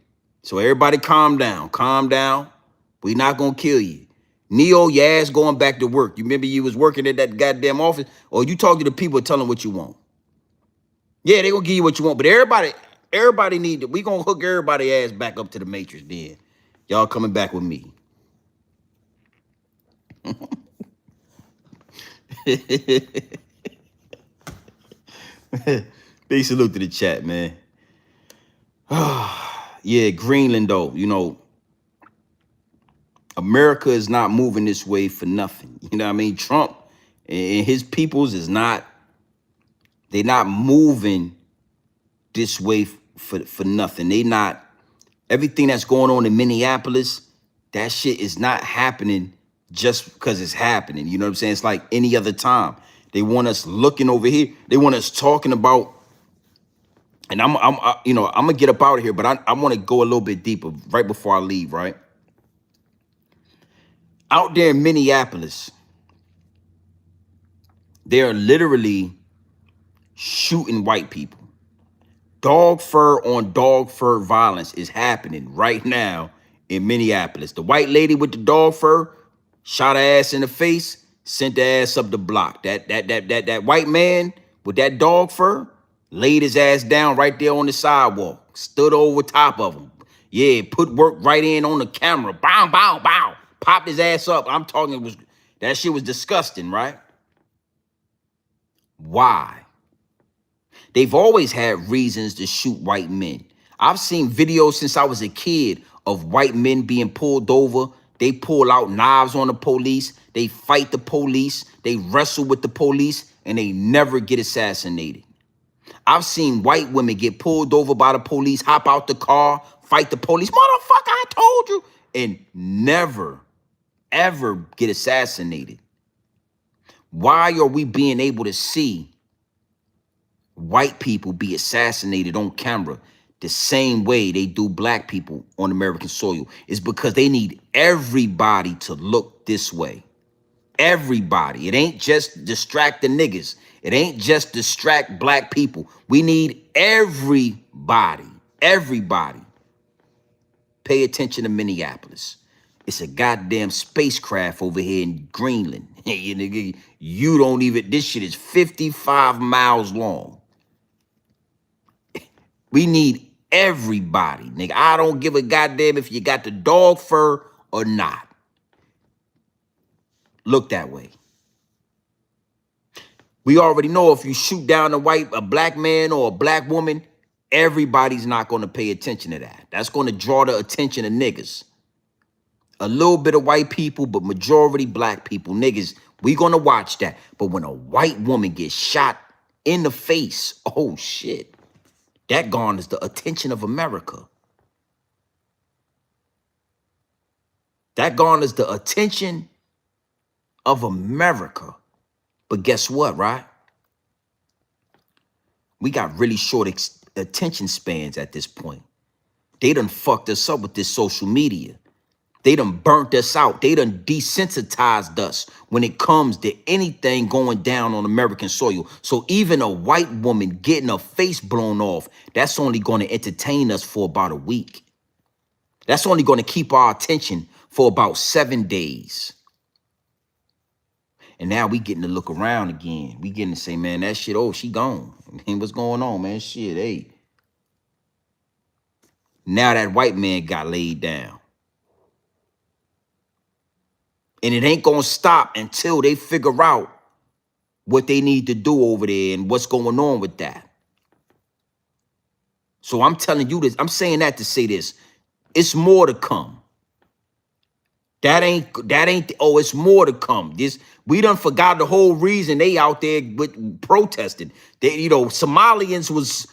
So everybody calm down. We not gonna kill you. Neo, your ass going back to work. You remember you was working at that goddamn office? Or you talk to the people, tell them what you want. Yeah, they gonna give you what you want. But everybody need to, we gonna hook everybody ass back up to the Matrix then. Y'all coming back with me. Big salute to the chat, man. Yeah, Greenland though, America is not moving this way for nothing. You know what I mean? Trump and his peoples they're not moving this way for nothing. Everything that's going on in Minneapolis, that shit is not happening just because it's happening. You know what I'm saying? It's like any other time. They want us looking over here. They want us talking about, and I'm gonna get up out of here, but I want to go a little bit deeper right before I leave, right? Out there in Minneapolis, they're literally shooting white people. Dog fur on dog fur violence is happening right now in Minneapolis. The white lady with the dog fur shot her ass in the face, sent her ass up the block. That white man with that dog fur laid his ass down right there on the sidewalk, stood over top of him. Yeah, put work right in on the camera. Bow, bow, bow. Popped his ass up. I'm talking, that shit was disgusting, right? Why? They've always had reasons to shoot white men. I've seen videos since I was a kid of white men being pulled over. They pull out knives on the police. They fight the police. They wrestle with the police, and they never get assassinated. I've seen white women get pulled over by the police, hop out the car, fight the police. Motherfucker, I told you. And never, ever get assassinated. Why are we being able to see white people be assassinated on camera the same way they do black people on American soil? It's because they need everybody to look this way. Everybody. It ain't just distract the niggas. It ain't just distract black people. We need everybody. Everybody. Pay attention to Minneapolis. It's a goddamn spacecraft over here in Greenland. You don't even, this shit is 55 miles long. We need everybody, nigga. I don't give a goddamn if you got the dog fur or not. Look that way. We already know if you shoot down a black man or a black woman, everybody's not going to pay attention to that. That's going to draw the attention of niggas. A little bit of white people, but majority black people. Niggas, we going to watch that. But when a white woman gets shot in the face, oh shit, that garners the attention of America. That garners the attention of America. But guess what, right? We got really short attention spans at this point. They done fucked us up with this social media. They done burnt us out. They done desensitized us when it comes to anything going down on American soil. So even a white woman getting her face blown off, that's only going to entertain us for about a week. That's only going to keep our attention for about 7 days. And now we getting to look around again. We getting to say, man, that shit, oh, she gone. And what's going on, man? Shit, hey. Now that white man got laid down. And it ain't going to stop until they figure out what they need to do over there and what's going on with that. So I'm telling you this. I'm saying that to say this. It's more to come. That ain't, oh, it's more to come. We done forgot the whole reason they out there protesting. They, Somalians was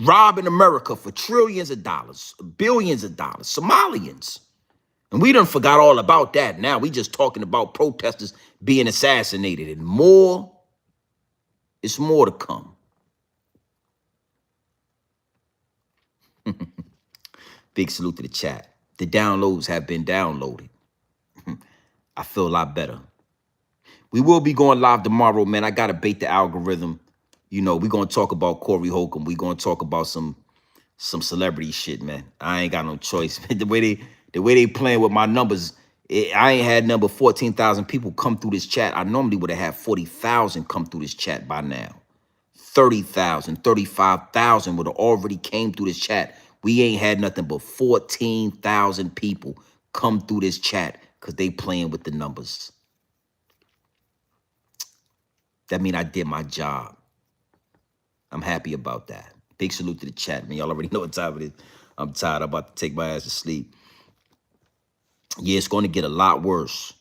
robbing America for trillions of dollars, billions of dollars. Somalians. And we done forgot all about that. Now we just talking about protesters being assassinated, and more. It's more to come. Big salute to the chat. The downloads have been downloaded. I feel a lot better. We will be going live tomorrow, man. I got to bait the algorithm. We're going to talk about Corey Holcomb. We're going to talk about some celebrity shit, man. I ain't got no choice. The way they playing with my numbers, I ain't had number 14,000 people come through this chat. I normally would have had 40,000 come through this chat by now. 30,000, 35,000 would have already came through this chat. We ain't had nothing but 14,000 people come through this chat because they playing with the numbers. That mean I did my job. I'm happy about that. Big salute to the chat, man. Y'all already know what time it is. I'm tired. I'm about to take my ass to sleep. Yeah, it's going to get a lot worse.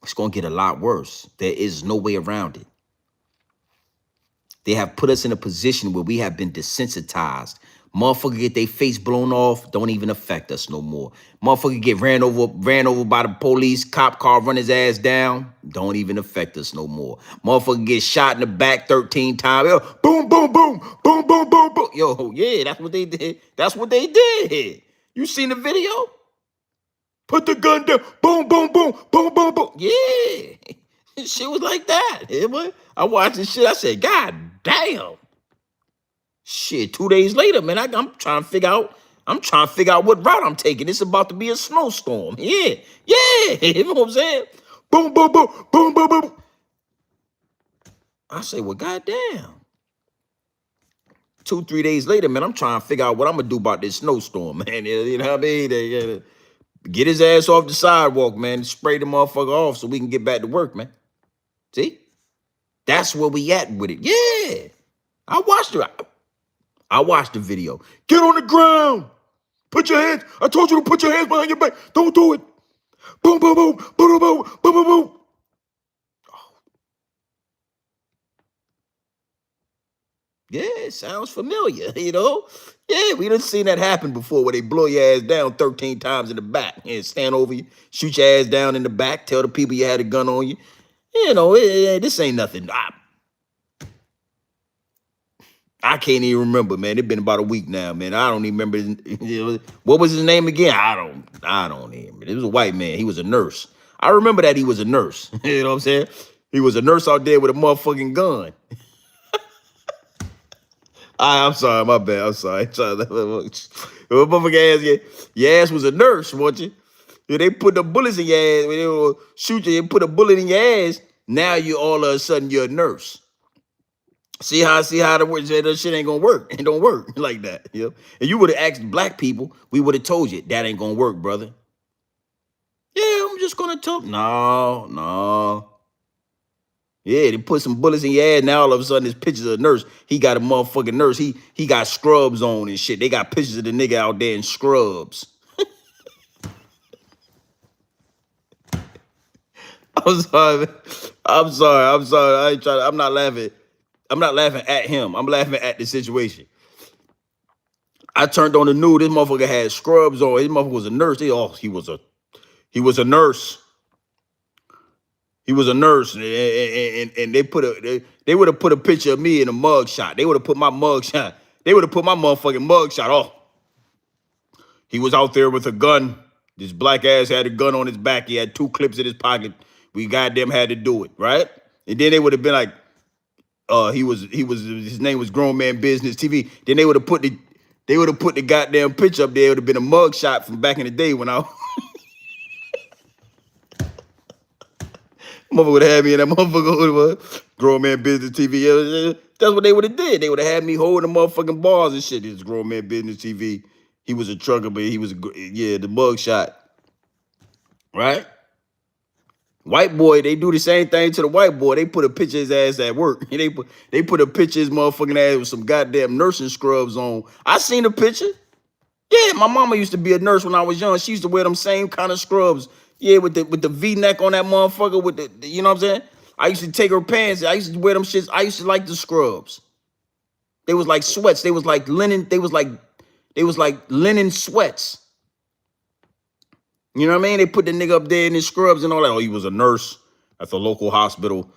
It's going to get a lot worse. There is no way around it. They have put us in a position where we have been desensitized. Motherfucker get their face blown off, don't even affect us no more. Motherfucker get ran over by the police, cop car run his ass down, don't even affect us no more. Motherfucker get shot in the back 13 times. Yo, boom, boom, boom, boom, boom, boom, boom. Yo, yeah, that's what they did. That's what they did. You seen the video? Put the gun down. Boom, boom, boom, boom, boom, boom. Yeah. Shit was like that. I watched this shit. I said, God damn. Shit, 2 days later, man, I'm trying to figure out I'm trying to figure out what route I'm taking. It's about to be a snowstorm. Yeah, yeah. You know what I'm saying? Boom, boom, boom, boom, boom, boom. I say, well, goddamn. 2-3 days later, man, I'm trying to figure out what I'm gonna do about this snowstorm, man. You know what I mean? Get his ass off the sidewalk, man. Spray the motherfucker off so we can get back to work, man. See? That's where we at with it. Yeah. I watched the video. Get on the ground. Put your hands. I told you to put your hands behind your back. Don't do it. Boom, boom, boom, boom, boom, boom, boom, boom, boom. Yeah, it sounds familiar, you know? Yeah, we done seen that happen before where they blow your ass down 13 times in the back and stand over you, shoot your ass down in the back, tell the people you had a gun on you. You know, this ain't nothing. I can't even remember, man. It's been about a week now, man. I don't even remember. What was his name again? I don't even. It was a white man. He was a nurse. I remember that he was a nurse. You know what I'm saying? He was a nurse out there with a motherfucking gun. I'm sorry, my bad. I'm sorry. Motherfucking ass, your ass was a nurse, wasn't you? Yeah, they put the bullets in your ass. When they will shoot you, they put a bullet in your ass. Now you all of a sudden you're a nurse. See how that shit ain't gonna work. It don't work like that. You know? And you would have asked black people, we would have told you that ain't gonna work, brother. Yeah, I'm just gonna tell. No. Yeah, they put some bullets in your ass. Now all of a sudden, there's pictures of a nurse. He got a motherfucking nurse. He got scrubs on and shit. They got pictures of the nigga out there in scrubs. I'm sorry, man. I'm sorry. I ain't trying. I'm not laughing. I'm not laughing at him. I'm laughing at the situation. I turned on the news. This motherfucker had scrubs on. His motherfucker was a nurse. He was a nurse. He was a nurse, and they would have put a picture of me in a mug shot. They would have put my mug shot. They would have put my motherfucking mug shot. Oh, he was out there with a gun. This black ass had a gun on his back. He had 2 clips in his pocket. We goddamn had to do it, right? And then they would have been like, his name was Grown Man Business TV. Then they would have put the goddamn picture up there. It would have been a mug shot from back in the day when I motherfucker would have had me in that motherfucker Grown Man Business TV. That's what they would have did. They would have had me holding the motherfucking bars and shit. This Grown Man Business TV. He was a trucker, but he was the mug shot. Right? White boy, they do the same thing to the white boy. They put a picture of his ass at work. They put a picture of his motherfucking ass with some goddamn nursing scrubs on. I seen the picture. Yeah, my mama used to be a nurse when I was young. She used to wear them same kind of scrubs. Yeah, with the V-neck on that motherfucker. With the you know what I'm saying? I used to take her pants. I used to wear them shits. I used to like the scrubs. They was like sweats. They was like linen. They was like linen sweats. You know what I mean? They put the nigga up there in his scrubs and all that. Oh, he was a nurse at the local hospital.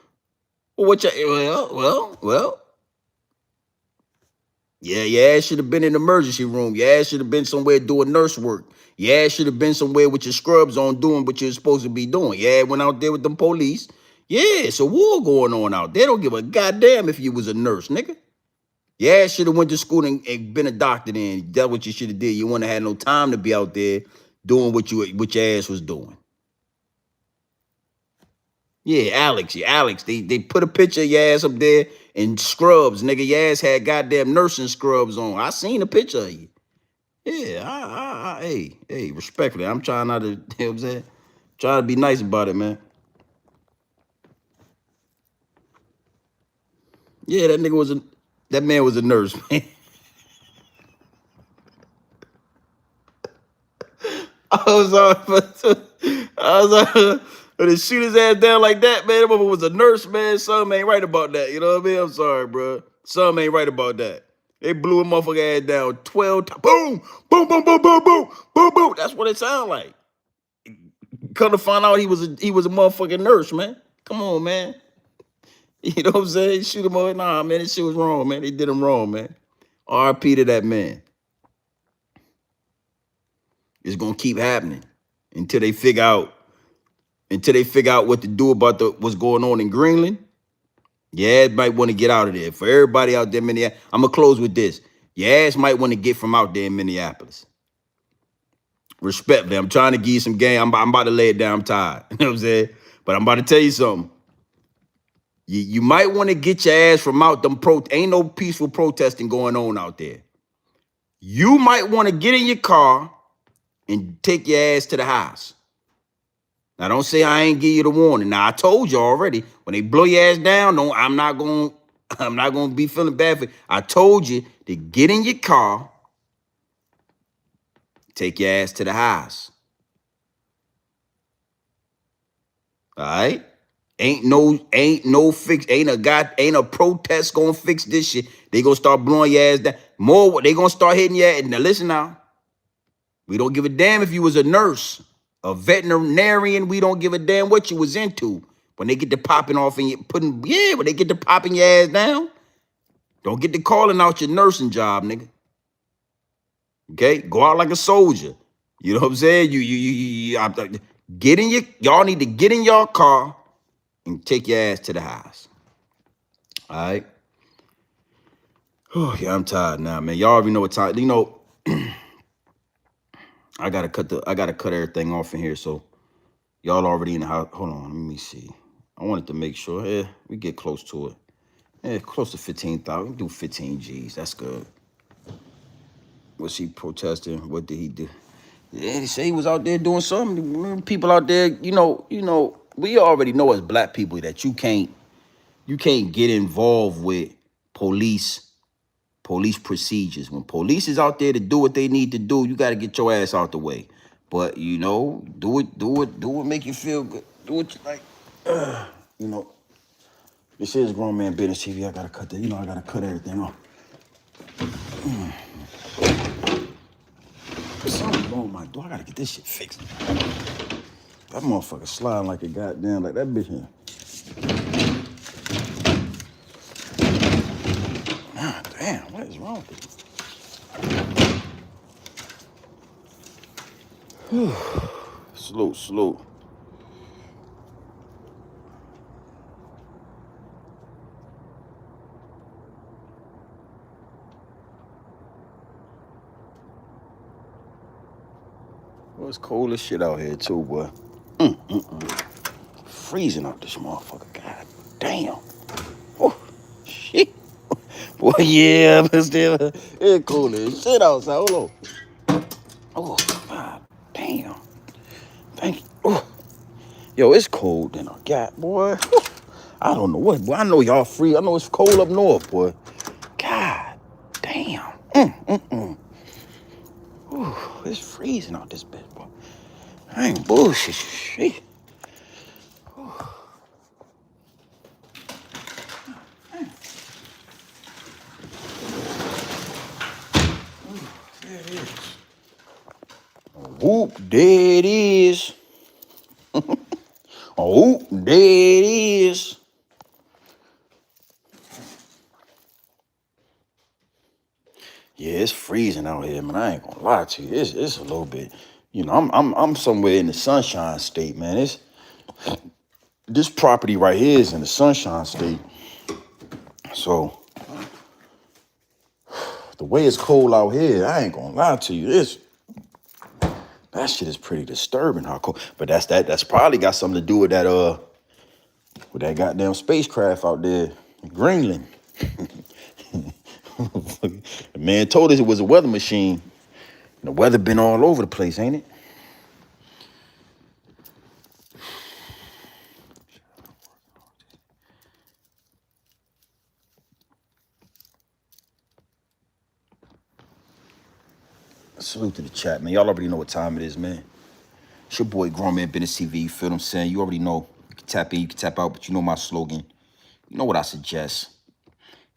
Well. Yeah, your ass should have been in the emergency room. Your ass should have been somewhere doing nurse work. Your ass should have been somewhere with your scrubs on doing what you're supposed to be doing. Yeah, went out there with them police. Yeah, it's a war going on out there. They don't give a goddamn if you was a nurse, nigga. Your ass should have went to school and been a doctor then. That's what you should have did. You wouldn't have had no time to be out there doing what your ass was doing. Yeah, Alex. They put a picture of your ass up there in scrubs, nigga. Your ass had goddamn nursing scrubs on. I seen a picture of you. Yeah, hey, respectfully, I'm trying not to, you know what I'm saying? Trying to be nice about it, man. Yeah, that man was a nurse, man. I was to shoot his ass down like that, man. That motherfucker was a nurse, man. Something ain't right about that. You know what I mean? I'm sorry, bro. Something ain't right about that. They blew a motherfucker ass down 12 times. Boom, boom, boom, boom, boom, boom, boom, boom. That's what it sounded like. Come to find out he was a motherfucking nurse, man. Come on, man. You know what I'm saying? Shoot him over. Nah, man, this shit was wrong, man. They did him wrong, man. RP to that man. It's gonna keep happening until they figure out what to do about what's going on in Greenland. Yeah, it might want to get out of there. For everybody out there in Minneapolis, I'm gonna close with this. Your ass might want to get from out there in Minneapolis. Respectfully, I'm trying to give you some game. I'm about to lay it down. I'm tired. You know what I'm saying? But I'm about to tell you something. You might want to get your ass from out them ain't no peaceful protesting going on out there. You might want to get in your car and take your ass to the house. Now, don't say I ain't give you the warning. Now, I told you already. When they blow your ass down, I'm not gonna be feeling bad for you. I told you to get in your car, take your ass to the house. All right? Ain't a protest gonna fix this shit. They gonna start blowing your ass down. They gonna start hitting your ass. Now listen now. We don't give a damn if you was a nurse, a veterinarian. We don't give a damn what you was into. When they get to popping off and when they get to popping your ass down, don't get to calling out your nursing job, nigga. Okay? Go out like a soldier. You know what I'm saying? Y'all need to get in your car and take your ass to the house. All right? Oh, yeah, I'm tired now, man. Y'all already know what time. You know, I gotta cut everything off in here. So y'all already in the house. Hold on, let me see. I wanted to make sure. Yeah, we get close to it. Yeah, close to 15,000. We do 15 G's. That's good. Was he protesting? What did he do? Yeah, they say he was out there doing something. People out there, we already know as black people that you can't get involved with police procedures. When police is out there to do what they need to do, you got to get your ass out the way. But do it, make you feel good. Do what you like. This is Grown Man Business TV. I gotta cut that. I gotta cut everything off. Something's wrong with my door. I gotta get this shit fixed. That motherfucker sliding like a goddamn, like that bitch here. God damn, what is wrong with you? Slow. Well, it's cold as shit out here too, boy. Freezing out this motherfucker. God damn. Oh, shit. Boy, yeah, but still, it's cold as shit outside. Hold on. Oh, God damn. Thank you. Oh. Yo, it's cold in a gap, boy. I don't know what, boy. I know y'all free. I know it's cold up north, boy. God damn. Ooh, it's freezing out this bitch, boy. I ain't bullshit. Shit. There it is. Whoop, there it is. Oh, there it is. Yeah, it's freezing out here, man. I ain't gonna lie to you. It's a little bit. I'm somewhere in the Sunshine State, man. This property right here is in the Sunshine State. So the way it's cold out here, I ain't gonna lie to you. That shit is pretty disturbing how cold. But that's probably got something to do with that goddamn spacecraft out there in Greenland. The man told us it was a weather machine. The weather been all over the place, ain't it? Salute to the chat, man. Y'all already know what time it is, man. It's your boy, Grown Man Business TV. You feel what I'm saying? You already know. You can tap in, you can tap out, but you know my slogan. You know what I suggest.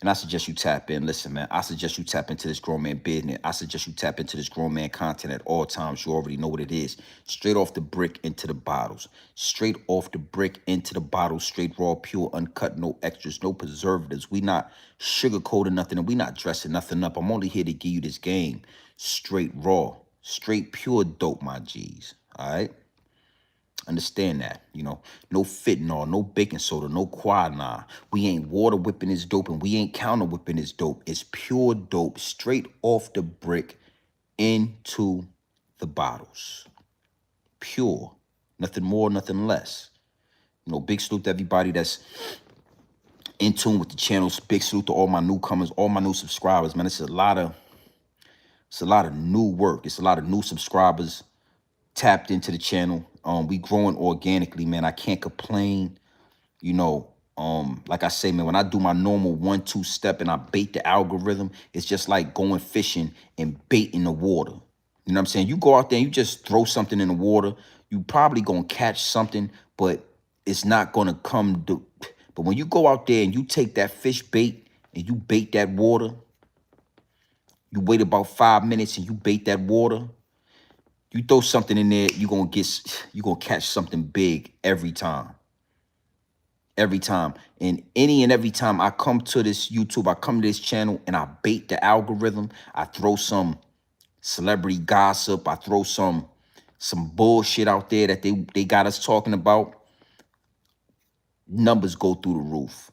And I suggest you tap in. Listen, man, I suggest you tap into this grown man business. I suggest you tap into this grown man content at all times. You already know what it is. Straight off the brick into the bottles. Straight off the brick into the bottles. Straight raw, pure, uncut, no extras, no preservatives. We not sugarcoating nothing and we not dressing nothing up. I'm only here to give you this game. Straight raw. Straight pure dope, my G's. All right? Understand that, no fentanyl, no baking soda, no quinine. We ain't water whipping this dope and we ain't counter whipping this dope. It's pure dope, straight off the brick into the bottles. Pure. Nothing more, nothing less. You know, big salute to everybody that's in tune with the channels. Big salute to all my newcomers, all my new subscribers, man. It's a lot of new work. It's a lot of new subscribers tapped into the channel. We growing organically, man. I can't complain. You know, like I say, man, when I do my normal 1-2 step and I bait the algorithm, it's just like going fishing and baiting the water. You know what I'm saying? You go out there and you just throw something in the water, you probably gonna catch something, but it's not gonna come to. But when you go out there and you take that fish bait and you bait that water, you wait about 5 minutes and you bait that water, you throw something in there, you're gonna catch something big every time. Every time. And any and every time I come to this YouTube, I come to this channel and I bait the algorithm, I throw some celebrity gossip, I throw some bullshit out there that they got us talking about, numbers go through the roof.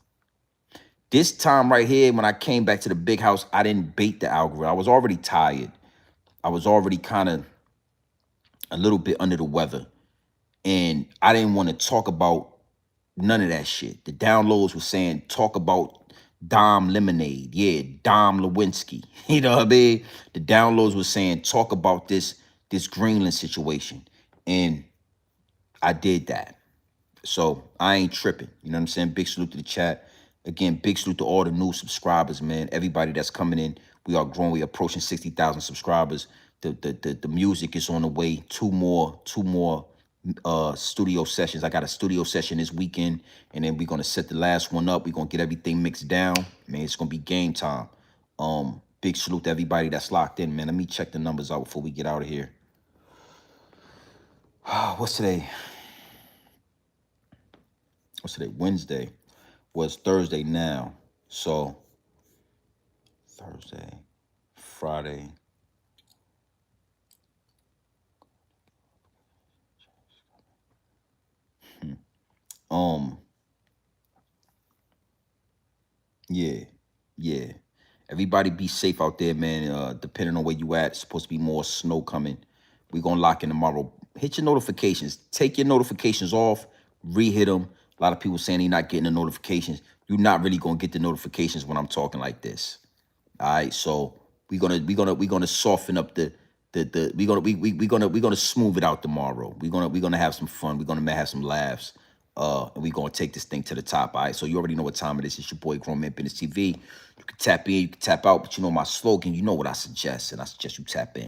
This time right here, when I came back to the big house, I didn't bait the algorithm. I was already tired. I was already kind of a little bit under the weather. And I didn't want to talk about none of that shit. The downloads were saying, talk about Dom Lemonade. Yeah, Dom Lewinsky. You know what I mean? The downloads were saying, talk about this Greenland situation. And I did that. So I ain't tripping. You know what I'm saying? Big salute to the chat. Again, big salute to all the new subscribers, man. Everybody that's coming in. We are growing. We approaching 60,000 subscribers. The music is on the way. Two more studio sessions. I got a studio session this weekend, and then we're gonna set the last one up. We're gonna get everything mixed down. Man, it's gonna be game time. Big salute to everybody that's locked in, man. Let me check the numbers out before we get out of here. What's today? Wednesday. Well, it's Thursday now. So Thursday, Friday. Yeah. Everybody be safe out there, man. Depending on where you at, it's supposed to be more snow coming. We're gonna lock in tomorrow. Hit your notifications. Take your notifications off. Re-hit them. A lot of people saying they're not getting the notifications. You're not really gonna get the notifications when I'm talking like this. All right, so we're gonna soften up we're gonna smooth it out tomorrow. We're gonna have some fun. We're gonna have some laughs. And we're gonna take this thing to the top. All right, so you already know what time it is. It's your boy Grown Man Business TV. You can tap in, you can tap out, but you know my slogan. You know what I suggest, and I suggest you tap in.